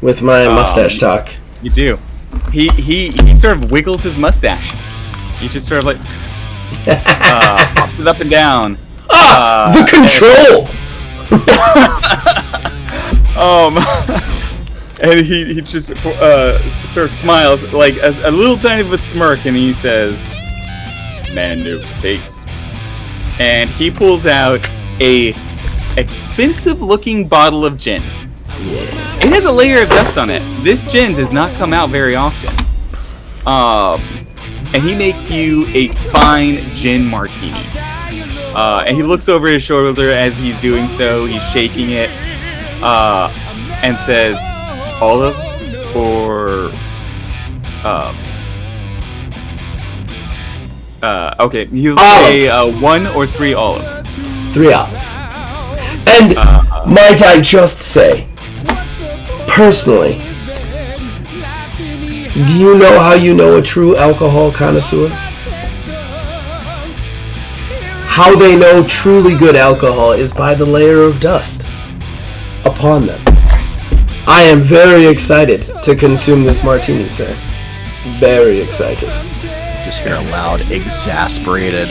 with my mustache talk. You do. He sort of wiggles his mustache. He just sort of like pops it up and down. The control. And he just sort of smiles like a little tiny of a smirk, and he says, "Man knows taste." And he pulls out a expensive-looking bottle of gin. Yeah. It has a layer of dust on it. This gin does not come out very often. And he makes you a fine gin martini. And he looks over his shoulder as he's doing so. He's shaking it, and says, "Olive or okay." He'll say 1 or 3 olives. 3 olives. And might I just say, personally, do you know how you know a true alcohol connoisseur? How they know truly good alcohol is by the layer of dust upon them. I am very excited to consume this martini, sir. Very excited. Just hear a loud, exasperated.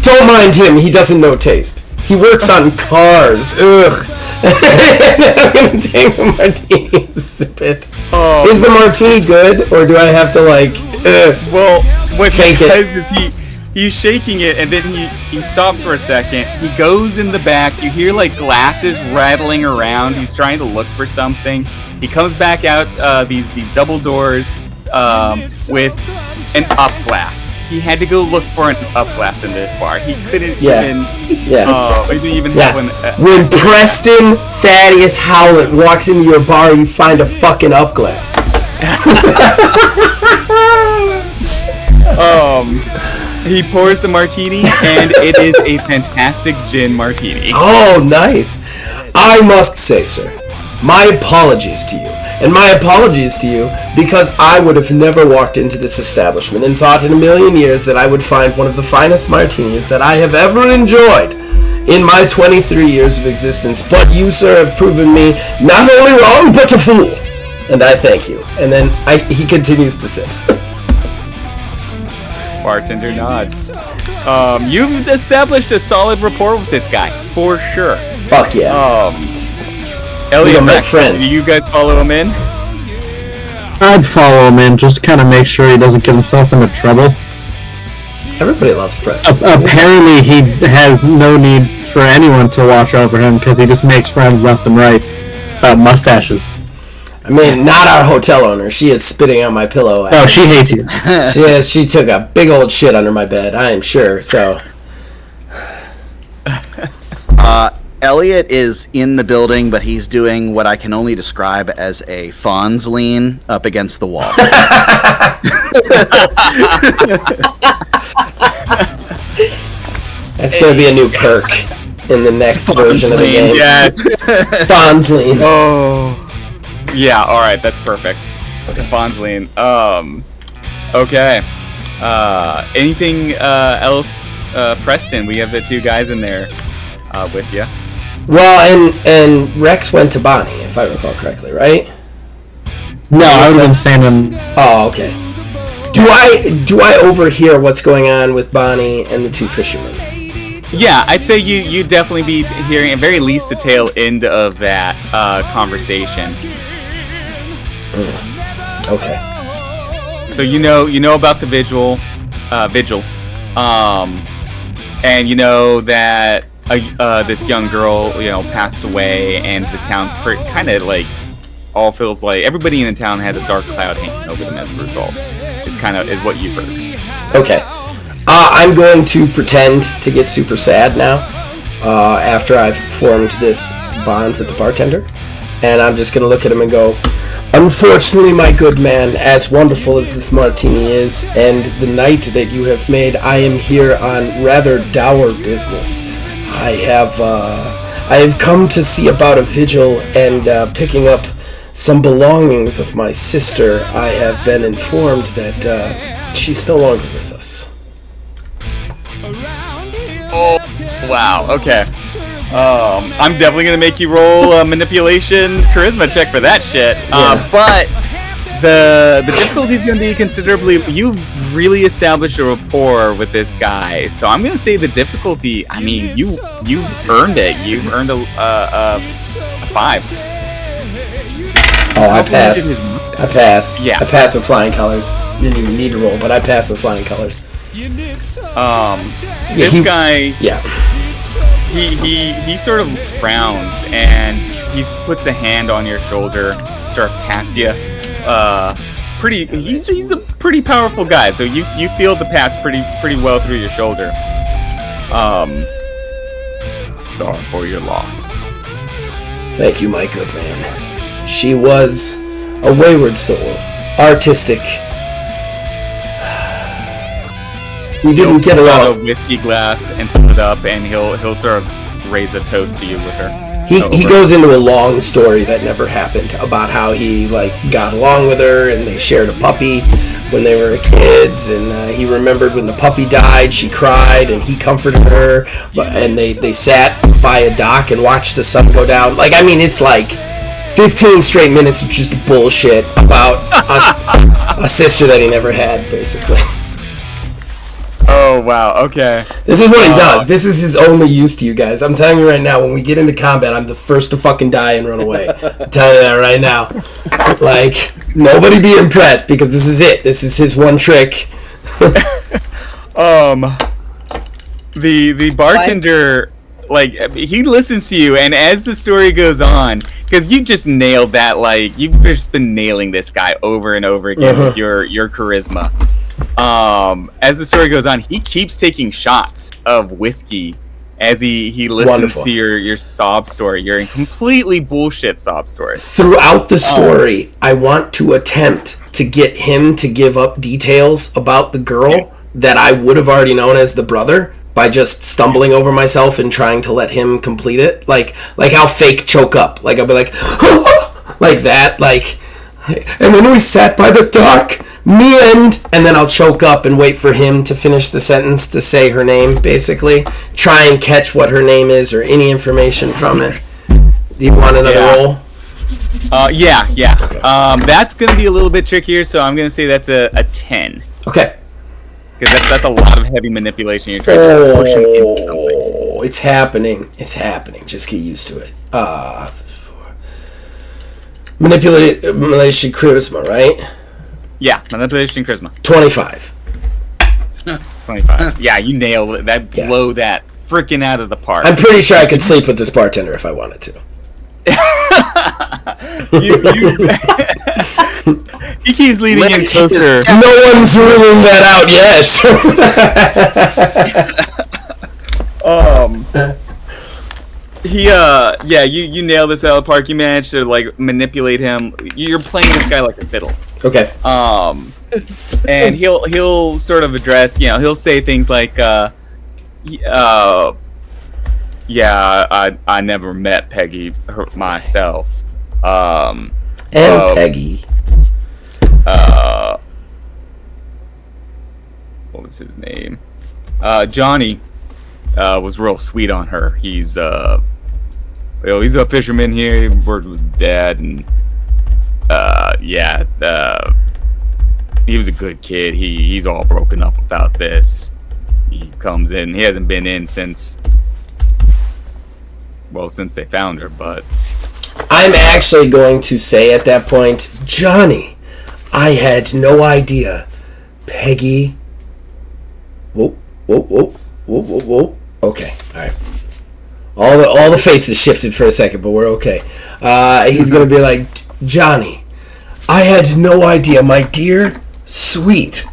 Don't mind him, he doesn't know taste. He works on cars. Ugh. I'm gonna take a martini and sip it. Is the martini good, or do I have to Well, what fake he it? does is he's shaking it, and then he stops for a second. He goes in the back. You hear like glasses rattling around. He's trying to look for something. He comes back out these double doors with an up glass. He had to go look for an up glass in this bar. He couldn't even. Yeah. He didn't even have one. When Preston Thaddeus Howlett walks into your bar, you find a fucking up glass. He pours the martini, and it is a fantastic gin martini. Oh, nice. I must say, sir, my apologies to you. And my apologies to you because I would have never walked into this establishment and thought in a million years that I would find one of the finest martinis that I have ever enjoyed in my 23 years of existence. But you, sir, have proven me not only wrong, but a fool. And I thank you. And then he continues to sip. Bartender nods. You've established a solid rapport with this guy, for sure. Fuck yeah. Elliot, make Rex, friends. do you guys follow him in? I'd follow him in, just to kind of make sure he doesn't get himself into trouble. Everybody loves Preston. Apparently, he has no need for anyone to watch over him because he just makes friends left and right. Mustaches. I mean, not our hotel owner. She is spitting on my pillow. Oh, she hates you. She took a big old shit under my bed, I am sure, so... Elliot is in the building, but he's doing what I can only describe as a Fonz lean up against the wall. That's going to be a new perk in the next version of the game. Yes. Fonz lean. Oh. Yeah, alright, that's perfect. Okay. Fonzline. Okay. Anything else, Preston? We have the two guys in there with you. Well, and Rex went to Bonnie, if I recall correctly, right? No, I've been standing. Oh, okay. Do I overhear what's going on with Bonnie and the two fishermen? Yeah, I'd say you definitely be hearing at very least the tail end of that conversation. Okay. So you know about the vigil, and you know that this young girl passed away, and the town's kind of like all feels like everybody in the town has a dark cloud hanging over them as a result. It's kind of is what you've heard. Okay. I'm going to pretend to get super sad now after I've formed this bond with the bartender, and I'm just going to look at him and go, unfortunately, my good man, as wonderful as this martini is, and the night that you have made, I am here on rather dour business. I have come to see about a vigil and picking up some belongings of my sister. I have been informed that she's no longer with us. Oh, wow. Okay. I'm definitely gonna make you roll a manipulation charisma check for that shit. Yeah. But the difficulty is gonna be considerably. You've really established a rapport with this guy, so I'm gonna say the difficulty. I mean, you earned it. You've earned a 5. Oh, I pass. I pass. Yeah. I pass with flying colors. Didn't even need to roll, but I pass with flying colors. This guy. Yeah. He sort of frowns and he puts a hand on your shoulder, sort of pats you. He's a pretty powerful guy, so you feel the pats pretty well through your shoulder. Sorry for your loss. Thank you, my good man. She was a wayward soul, artistic. We didn't get He'll pull out along. a whiskey glass and fill it up, and he'll sort of raise a toast to you with her. He goes into a long story that never happened about how he got along with her and they shared a puppy when they were kids, and he remembered when the puppy died, she cried and he comforted her, and they sat by a dock and watched the sun go down. It's like 15 straight minutes of just bullshit about a sister that he never had, basically. Oh, wow, okay. This is what he does. This is his only use to you guys. I'm telling you right now, when we get into combat, I'm the first to fucking die and run away. I'm telling you that right now. Nobody be impressed, because this is it. This is his one trick. The bartender, he listens to you, and as the story goes on, because you just nailed that, you've just been nailing this guy over and over again with your charisma. As the story goes on, he keeps taking shots of whiskey as he listens to your sob story, your completely bullshit sob story. Throughout the story, I want to attempt to get him to give up details about the girl that I would have already known as the brother, by just stumbling over myself and trying to let him complete it, like how fake choke up, like I'll be like like that, like, and then we sat by the dock, me and then I'll choke up and wait for him to finish the sentence to say her name, basically try and catch what her name is or any information from it. Do you want another roll? Yeah. Okay. That's gonna be a little bit trickier, so I'm gonna say that's a 10. Okay. Because that's a lot of heavy manipulation. You're trying to push him into something. It's happening. Just get used to it. Manipulation charisma, right? Yeah, manipulation charisma. 25. 25. Yeah, you nailed it. That blow that freaking out of the park. I'm pretty sure I could sleep with this bartender if I wanted to. He keeps leading in closer. No one's ruling that out yet. You nailed this out of the park. You managed to like manipulate him. You're playing this guy like a fiddle. Okay. And he'll sort of address, he'll say things like I never met Peggy myself. Peggy. What was his name? Johnny was real sweet on her. He's he's a fisherman here. He worked with Dad, and he was a good kid. He's all broken up about this. He comes in. He hasn't been in since they found her, but I'm actually going to say at that point, Johnny, I had no idea. Peggy. Whoa. Okay, all right. All the faces shifted for a second, but we're okay. He's gonna be like, Johnny, I had no idea my dear, sweet,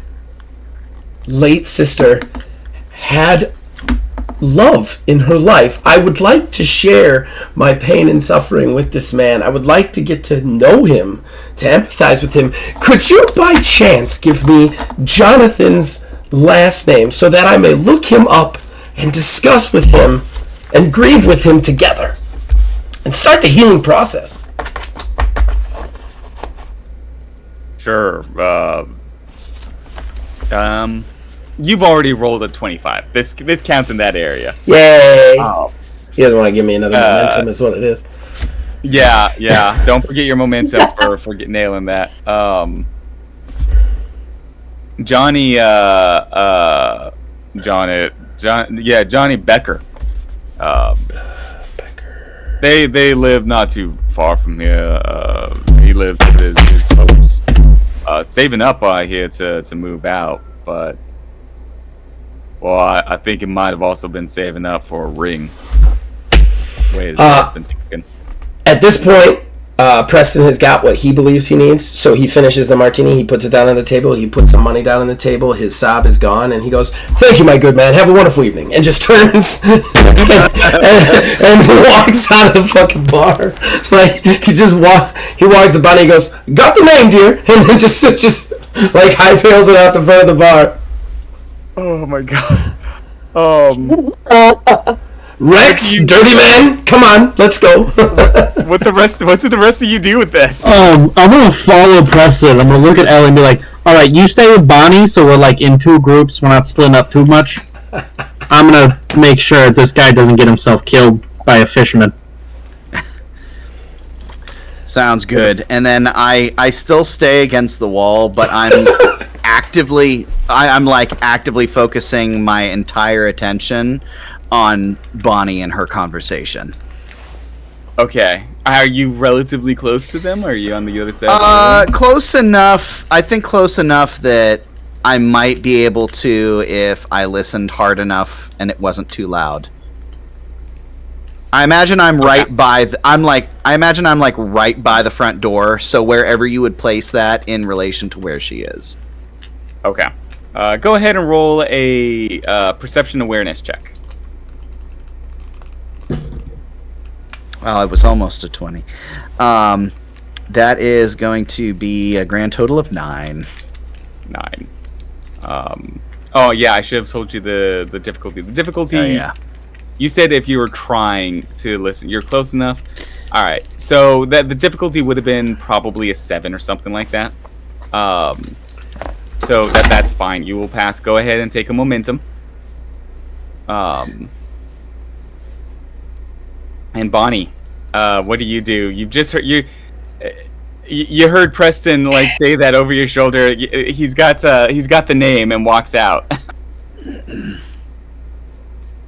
late sister had love in her life. I would like to share my pain and suffering with this man. I would like to get to know him, to empathize with him. Could you by chance give me Jonathan's last name so that I may look him up and discuss with him and grieve with him together and start the healing process? Sure. You've already rolled a 25. This counts in that area. Yay! He doesn't want to give me another momentum, is what it is. Yeah. Don't forget your momentum for nailing that. Johnny Becker. Becker. They live not too far from here. He lived with his folks, saving up here to move out, but I think it might have also been saving up for a ring. Wait, that's been taken. At this point, Preston has got what he believes he needs, so he finishes the martini, he puts it down on the table, he puts some money down on the table, his sob is gone, and he goes, "Thank you, my good man, have a wonderful evening," and just turns and walks out of the fucking bar. Like, he walks the bunny, he goes, "Got the name, dear," and then just like hightails it out the front of the bar. Oh my god. Rex, dirty man, come on, let's go. What did the rest of you do with this? I'm gonna follow Preston. I'm gonna look at Ellie and be like, alright, you stay with Bonnie, so we're like in two groups, we're not splitting up too much. I'm gonna make sure this guy doesn't get himself killed by a fisherman. Sounds good. And then I still stay against the wall, but I'm actively focusing my entire attention on Bonnie and her conversation. Okay. Are you relatively close to them, or are you on the other side? Close enough. I think close enough that I might be able to if I listened hard enough and it wasn't too loud. I imagine I'm right by right by the front door, so wherever you would place that in relation to where she is. Okay. Go ahead and roll a perception awareness check. Well, it was almost a 20. That is going to be a grand total of 9. 9. Oh yeah, I should have told you the difficulty. The difficulty. Oh, yeah. You said if you were trying to listen, you're close enough. All right, so that the difficulty would have been probably a 7 or something like that. So that's fine. You will pass. Go ahead and take a momentum. And Bonnie, what do? You just heard you heard Preston like say that over your shoulder. He's got the name and walks out.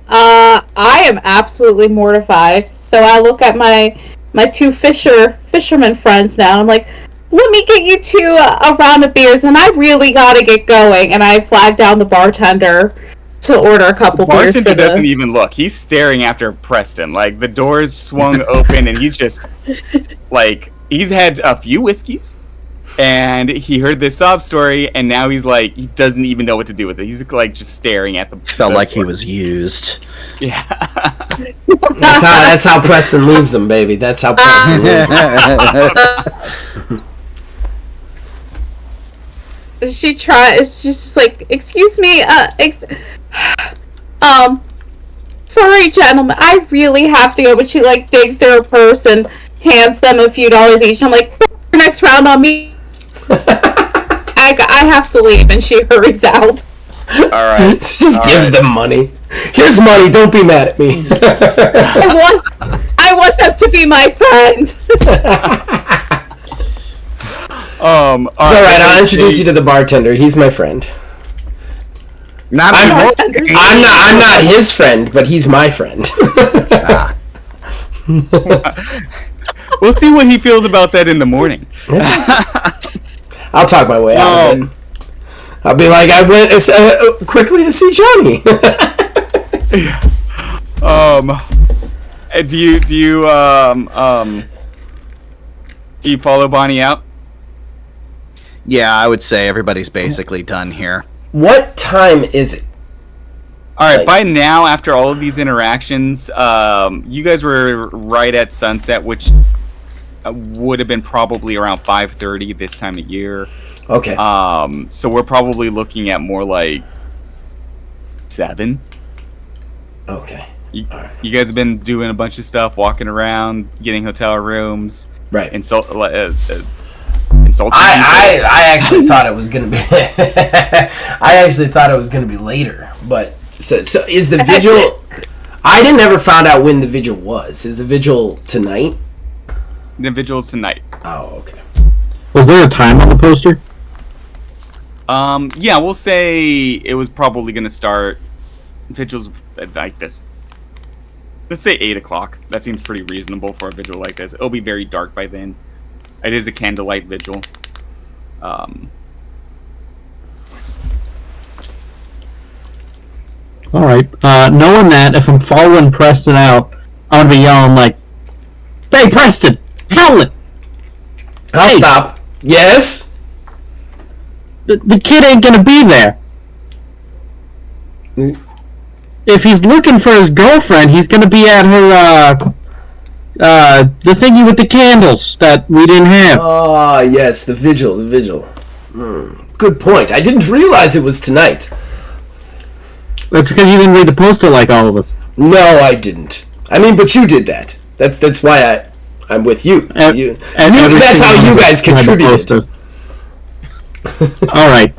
I am absolutely mortified. So I look at my two fisherman friends now, and I'm like, let me get you two a round of beers, and I really gotta get going. And I flag down the bartender to order a couple beers. Bartender doesn't even look. He's staring after Preston. Like, the doors swung open, and he's just, like, he's had a few whiskeys, and he heard this sob story, and now he's like, he doesn't even know what to do with it. He's, like, just staring at the Felt like he was used. Yeah. That's how Preston leaves him, baby. That's how Preston leaves him. She's just like, excuse me, sorry, gentlemen, I really have to go. But she like digs through her purse and hands them a few dollars each. And I'm like, next round on me. I have to leave, and she hurries out. All right. She just gives them money. Here's money. Don't be mad at me. I want them to be my friend. It's alright, I'll introduce you to the bartender. He's my friend. I'm not his friend, but he's my friend. We'll see what he feels about that in the morning. I'll talk my way out of it. I'll be like, I went quickly to see Johnny. Do you follow Bonnie out? Yeah, I would say everybody's basically done here. What time is it? All right, by now, after all of these interactions, you guys were right at sunset, which would have been probably around 5:30 this time of year. Okay. So we're probably looking at more like 7. Okay. You guys have been doing a bunch of stuff, walking around, getting hotel rooms, right? Insulting. I actually thought it was gonna be. I actually thought it was gonna be later, but so is the vigil? I didn't ever find out when the vigil was. Is the vigil tonight? The vigil's tonight. Oh, okay. Was there a time on the poster? Yeah, we'll say it was probably gonna start. Vigils like this. Let's say 8 o'clock. That seems pretty reasonable for a vigil like this. It'll be very dark by then. It is a candlelight vigil. Alright. Knowing that, if I'm following Preston out, I'm gonna be yelling like, "Hey, Preston! Howlett! I'll stop. Yes? The kid ain't gonna be there. If he's looking for his girlfriend, he's gonna be at her, the thingy with the candles that we didn't have." Ah, yes, the vigil. Good point. I didn't realize it was tonight. That's because you didn't read the poster like all of us. No, I didn't. I mean, but you did that. That's why I'm with you. That's how you guys contributed. All right.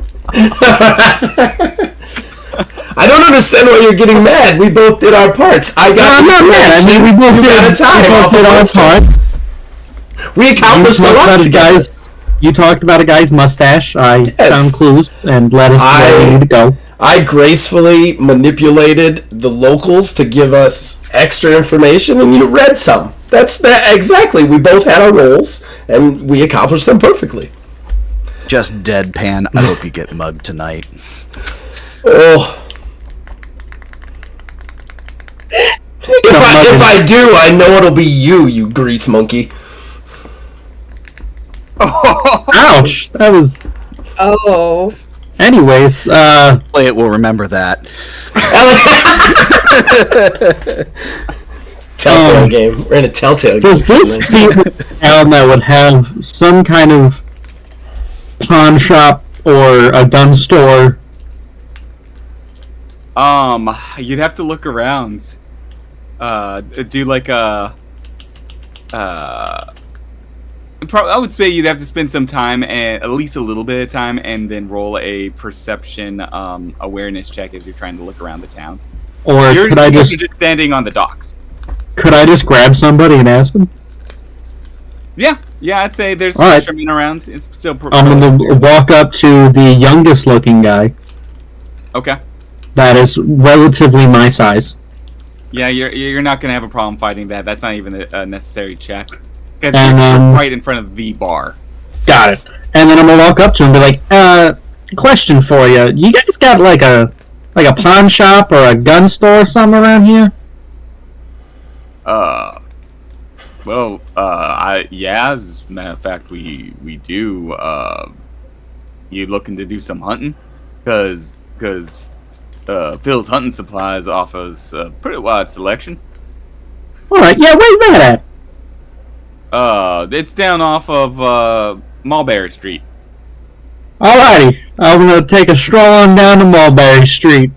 I don't understand why you're getting mad. We both did our parts. I'm not mad. I mean, we both did our parts. We accomplished a lot together. You talked about a guy's mustache. I found clues and led us to where we need to go. I gracefully manipulated the locals to give us extra information, and you read some. That's exactly. We both had our roles, and we accomplished them perfectly. Just deadpan. I hope you get mugged tonight. Oh. If I do, I know it'll be you grease monkey. Ouch! That was... Oh. Anyways, play it will remember that. Telltale game. We're in a Telltale game. Does this seem like a town that would have some kind of pawn shop or a gun store You'd have to look around. Do like a. I would say you'd have to spend some time, and at least a little bit of time, and then roll a perception awareness check as you're trying to look around the town. Or You're could I just standing on the docks. grab somebody and ask them? Yeah, I'd say there's All right. fishermen around. It's still. I'm gonna walk up to the youngest looking guy. Okay. That is relatively my size. Yeah, you're not gonna have a problem fighting that. That's not even a necessary check because And, you're right in front of the bar. Got it. And then I'm gonna walk up to him and be like, question for you. You guys got like a pawn shop or a gun store or something around here? Yeah, as a matter of fact, we do. You looking to do some hunting? Because Phil's Hunting Supplies offers a pretty wide selection. Alright, yeah, where's that at? It's down off of Mulberry Street. Alrighty, I'm gonna take a stroll on down to Mulberry Street.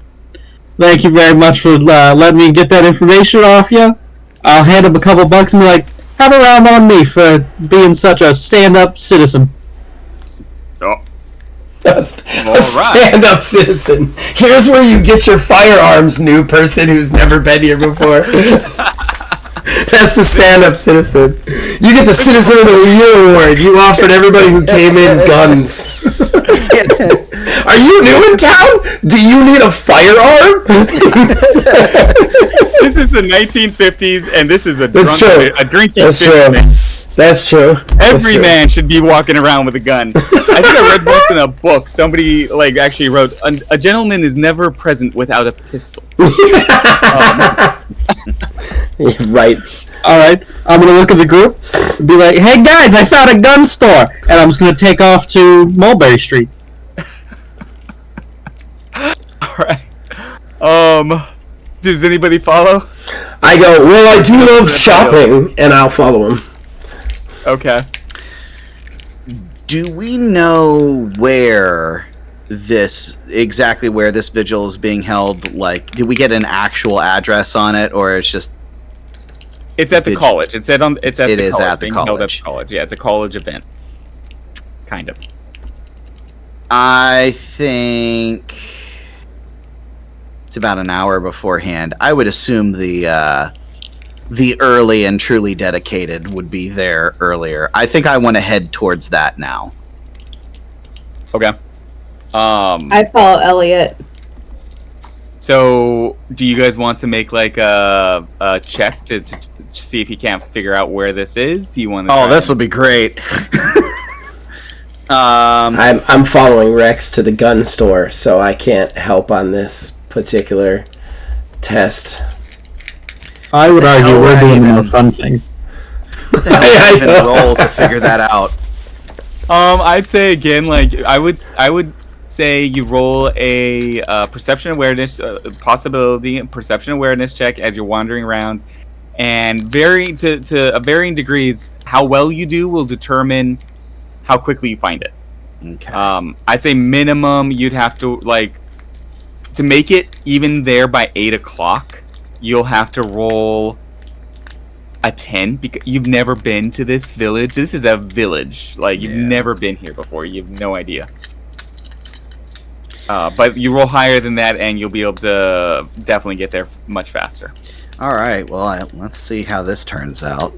Thank you very much for letting me get that information off you. I'll hand him a couple bucks and be like, have a round on me for being such a stand-up citizen. Oh, A stand-up citizen. Here's where you get your firearms, new person who's never been here before. That's the stand-up citizen. You get the Citizen of the Year award. You offered everybody who came in guns. Are you new in town? Do you need a firearm? this is the 1950s, and this is a drinking That's true. fisherman. That's true. Every man should be walking around with a gun. I think I read once in a book, somebody actually wrote, a gentleman is never present without a pistol. Right. Alright, I'm gonna look at the group and be like, hey guys, I found a gun store! And I'm just gonna take off to Mulberry Street. Alright. Does anybody follow? I go, well, I do love shopping, and I'll follow him. Okay. Do we know exactly where this vigil is being held? Like, did we get an actual address on it, or it's just? It's at the college. It's at the college. It is at the being held at college. the college. Yeah, it's a college event. Kind of. I think it's about an hour beforehand. I would assume the early and truly dedicated would be there earlier. I think I want to head towards that now. Okay. I follow Elliot. So, do you guys want to make like a check to see if you can't figure out where this is? Do you want to? Oh, this will be great. I'm following Rex to the gun store, so I can't help on this particular test. I would argue hell we're would I doing the more even- fun thing. What the hell do I even roll to figure that out? I'd say again, I would say you roll a perception awareness perception awareness check as you're wandering around, and varying to varying degrees, how well you do will determine how quickly you find it. Okay. I'd say minimum you'd have to to make it even there by 8 o'clock. You'll have to roll a 10 because you've never been to this village. This is a village. You've never been here before. You have no idea. But you roll higher than that, and you'll be able to definitely get there much faster. All right. Well, let's see how this turns out.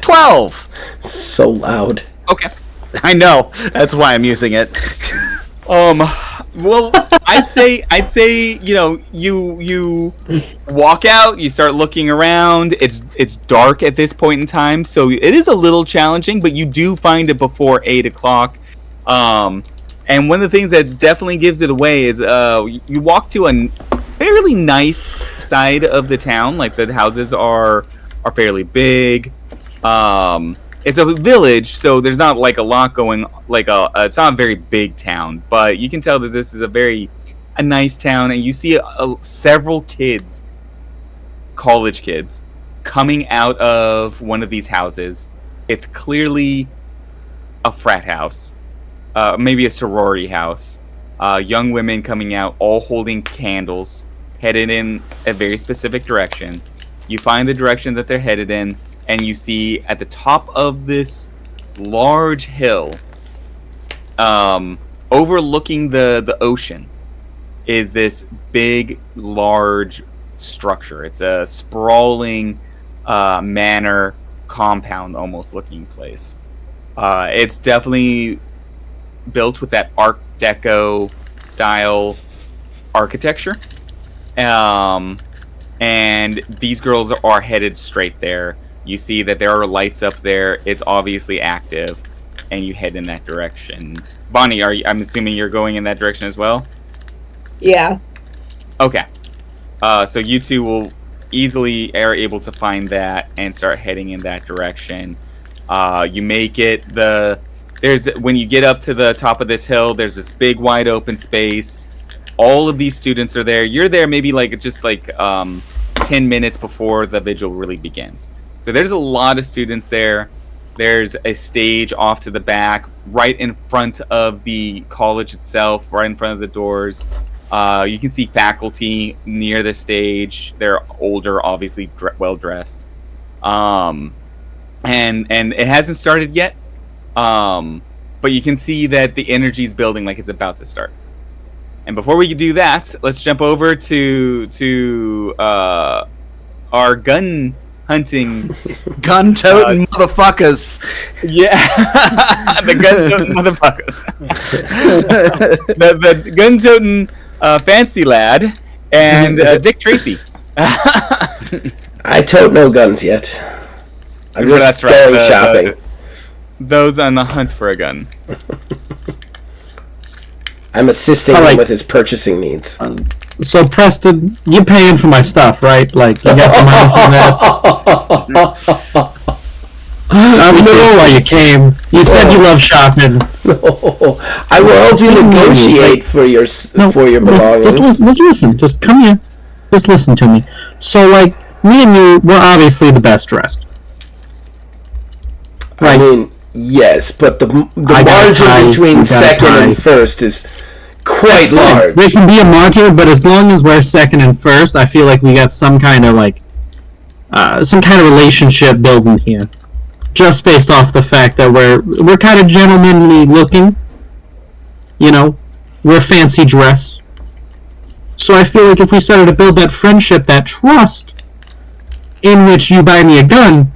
12. So loud. Okay. I know. That's why I'm using it. Well, I'd say you walk out, you start looking around. It's dark at this point in time, so it is a little challenging, but you do find it before 8 o'clock. And one of the things that definitely gives it away is you walk to a fairly nice side of the town. Like, the houses are fairly big. It's a village, so there's not a lot going. It's not a very big town, but you can tell that this is a nice town, and you see several kids, college kids, coming out of one of these houses. It's clearly a frat house, maybe a sorority house. young women coming out, all holding candles, headed in a very specific direction. You find the direction that they're headed in, and you see at the top of this large hill, overlooking the ocean, is this big, large structure. It's a sprawling manor compound, almost looking place. It's definitely built with that Art Deco style architecture. And these girls are headed straight there. You see that there are lights up there. It's obviously active, and you head in that direction. Bonnie, I'm assuming you're going in that direction as well? Yeah. Okay. So you two will easily are able to find that and start heading in that direction. You make it. When you get up to the top of this hill, there's this big wide open space. All of these students are there. You're there maybe just 10 minutes before the vigil really begins. So there's a lot of students there. There's a stage off to the back, right in front of the college itself, right in front of the doors. You can see faculty near the stage. They're older, obviously well dressed. And it hasn't started yet. But you can see that the energy is building like it's about to start. And before we do that, let's jump over to our gun hunting, gun-toting motherfuckers. Yeah, the gun-toting motherfuckers. the gun-toting fancy lad and Dick Tracy. I tote no guns yet. I'm just going shopping. Those on the hunt for a gun. I'm assisting him with his purchasing needs. So Preston, you paying for my stuff, right? Like you got the money from that. Obviously, that's why you came. You said you love shopping. No, I will help you negotiate for your belongings. Just listen. Just come here. Just listen to me. So, like, me and you, we're obviously the best dressed. Right. I mean, yes, but the margin between second and first is quite large. There can be a margin, but as long as we're second and first, I feel like we got some kind of relationship building here. Just based off the fact that we're kind of gentlemanly looking. You know, we're fancy dress. So I feel like if we started to build that friendship, that trust, in which you buy me a gun,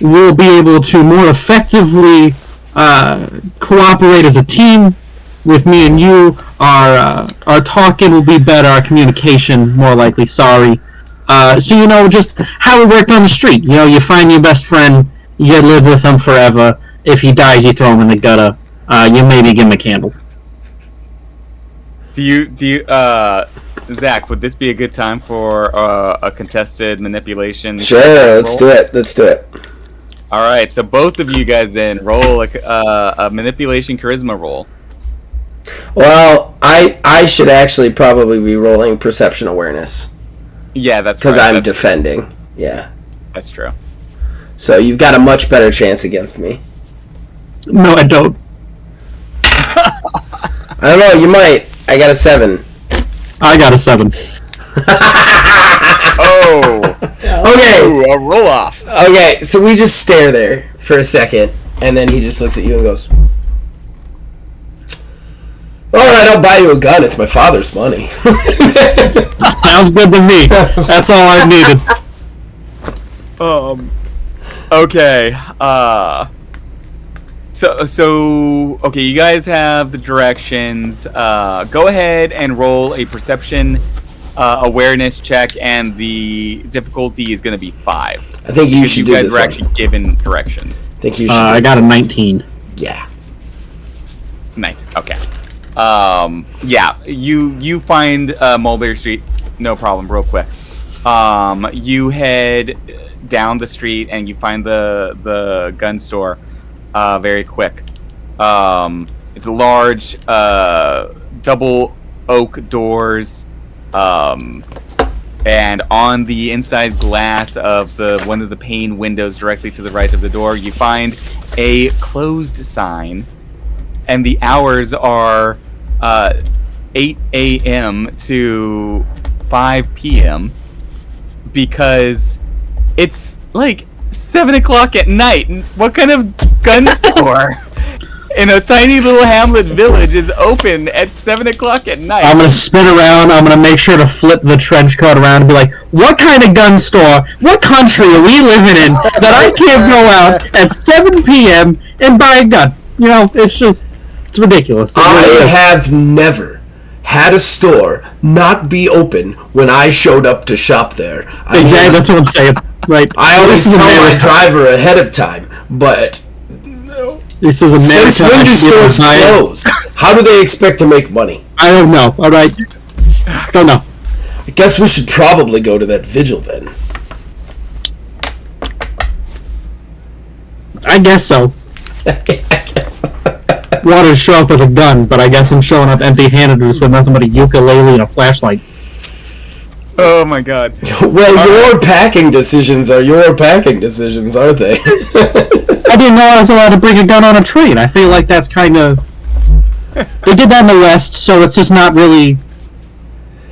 we'll be able to more effectively cooperate as a team. With me and you, our talking will be better, our communication more likely. So just how it worked on the street. You know, you find your best friend, you live with him forever. If he dies, you throw him in the gutter. You maybe give him a candle. Do you, Zach? Would this be a good time for a contested manipulation? Sure, let's do it. All right, so both of you guys then roll a manipulation charisma roll. Well, I should actually probably be rolling perception awareness. Yeah, that's because I'm defending. True. Yeah, that's true. So you've got a much better chance against me. No, I don't. I don't know. You might. I got a 7. I got a 7. Oh. Okay. Ooh, a roll off. Okay, so we just stare there for a second, and then he just looks at you and goes, "Alright, I'll buy you a gun. It's my father's money." Sounds good to me. That's all I needed. Okay. So okay, you guys have the directions. Go ahead and roll a perception awareness check, and the difficulty is going to be 5. I think you should do this. You guys were actually given directions. I think you should. I got a 19. Yeah. 19. Okay. Yeah. You find Mulberry Street, no problem. Real quick. You head down the street and you find the gun store. Very quick. It's a large double oak doors. And on the inside glass of one of the pane windows directly to the right of the door, you find a closed sign, and the hours are 8 a.m. to 5 p.m. because it's like 7 o'clock at night. What kind of gun store in a tiny little hamlet village is open at 7 o'clock at night? I'm gonna spin around. I'm gonna make sure to flip the trench coat around and be like, "What kind of gun store? What country are we living in that I can't go out at 7 p.m. and buy a gun?" You know, it's ridiculous. I have never had a store not be open when I showed up to shop there. Exactly, that's what I'm saying. Right. I always This is tell my America. driver ahead of time, but This is America. since when do I should stores buy it. close? How do they expect to make money? I don't know. All right. Don't know. I guess we should probably go to that vigil then. I guess so. Wanted to show up with a gun, but I guess I'm showing up empty-handed just with nothing but a ukulele and a flashlight. Oh my god. Well, your packing decisions are your packing decisions, aren't they? I didn't know I was allowed to bring a gun on a train. I feel like that's kind of... They did that in the West, so it's just not really...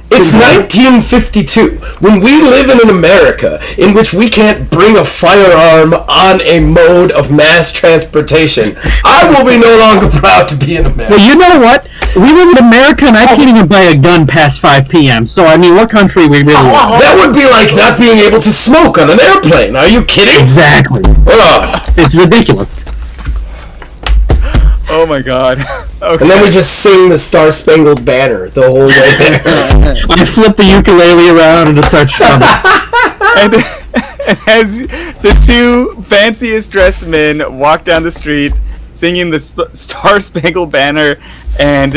It's 1952, when we live in an America in which we can't bring a firearm on a mode of mass transportation. I will be no longer proud to be an American. Well, you know what? We live in America, and I can't even buy a gun past 5 p.m., so, I mean, what country are we really in? That would be like not being able to smoke on an airplane. Are you kidding? Exactly. Ugh. It's ridiculous. Oh my god. Okay. And then we just sing the Star Spangled Banner the whole way there. I flip the ukulele around and just start strumming. and as the two fanciest dressed men walk down the street singing the Star Spangled Banner and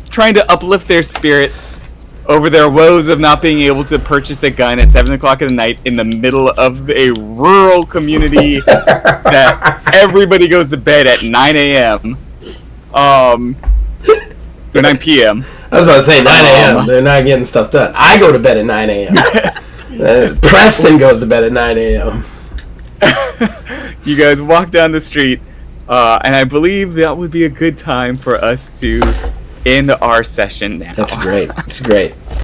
trying to uplift their spirits over their woes of not being able to purchase a gun at 7 o'clock at night in the middle of a rural community that everybody goes to bed at 9 a.m. Or 9 p.m. I was about to say 9 a.m. They're not getting stuff done. I go to bed at 9 a.m. Preston goes to bed at 9 a.m. You guys walk down the street, and I believe that would be a good time for us to end our session now. That's great. It's great.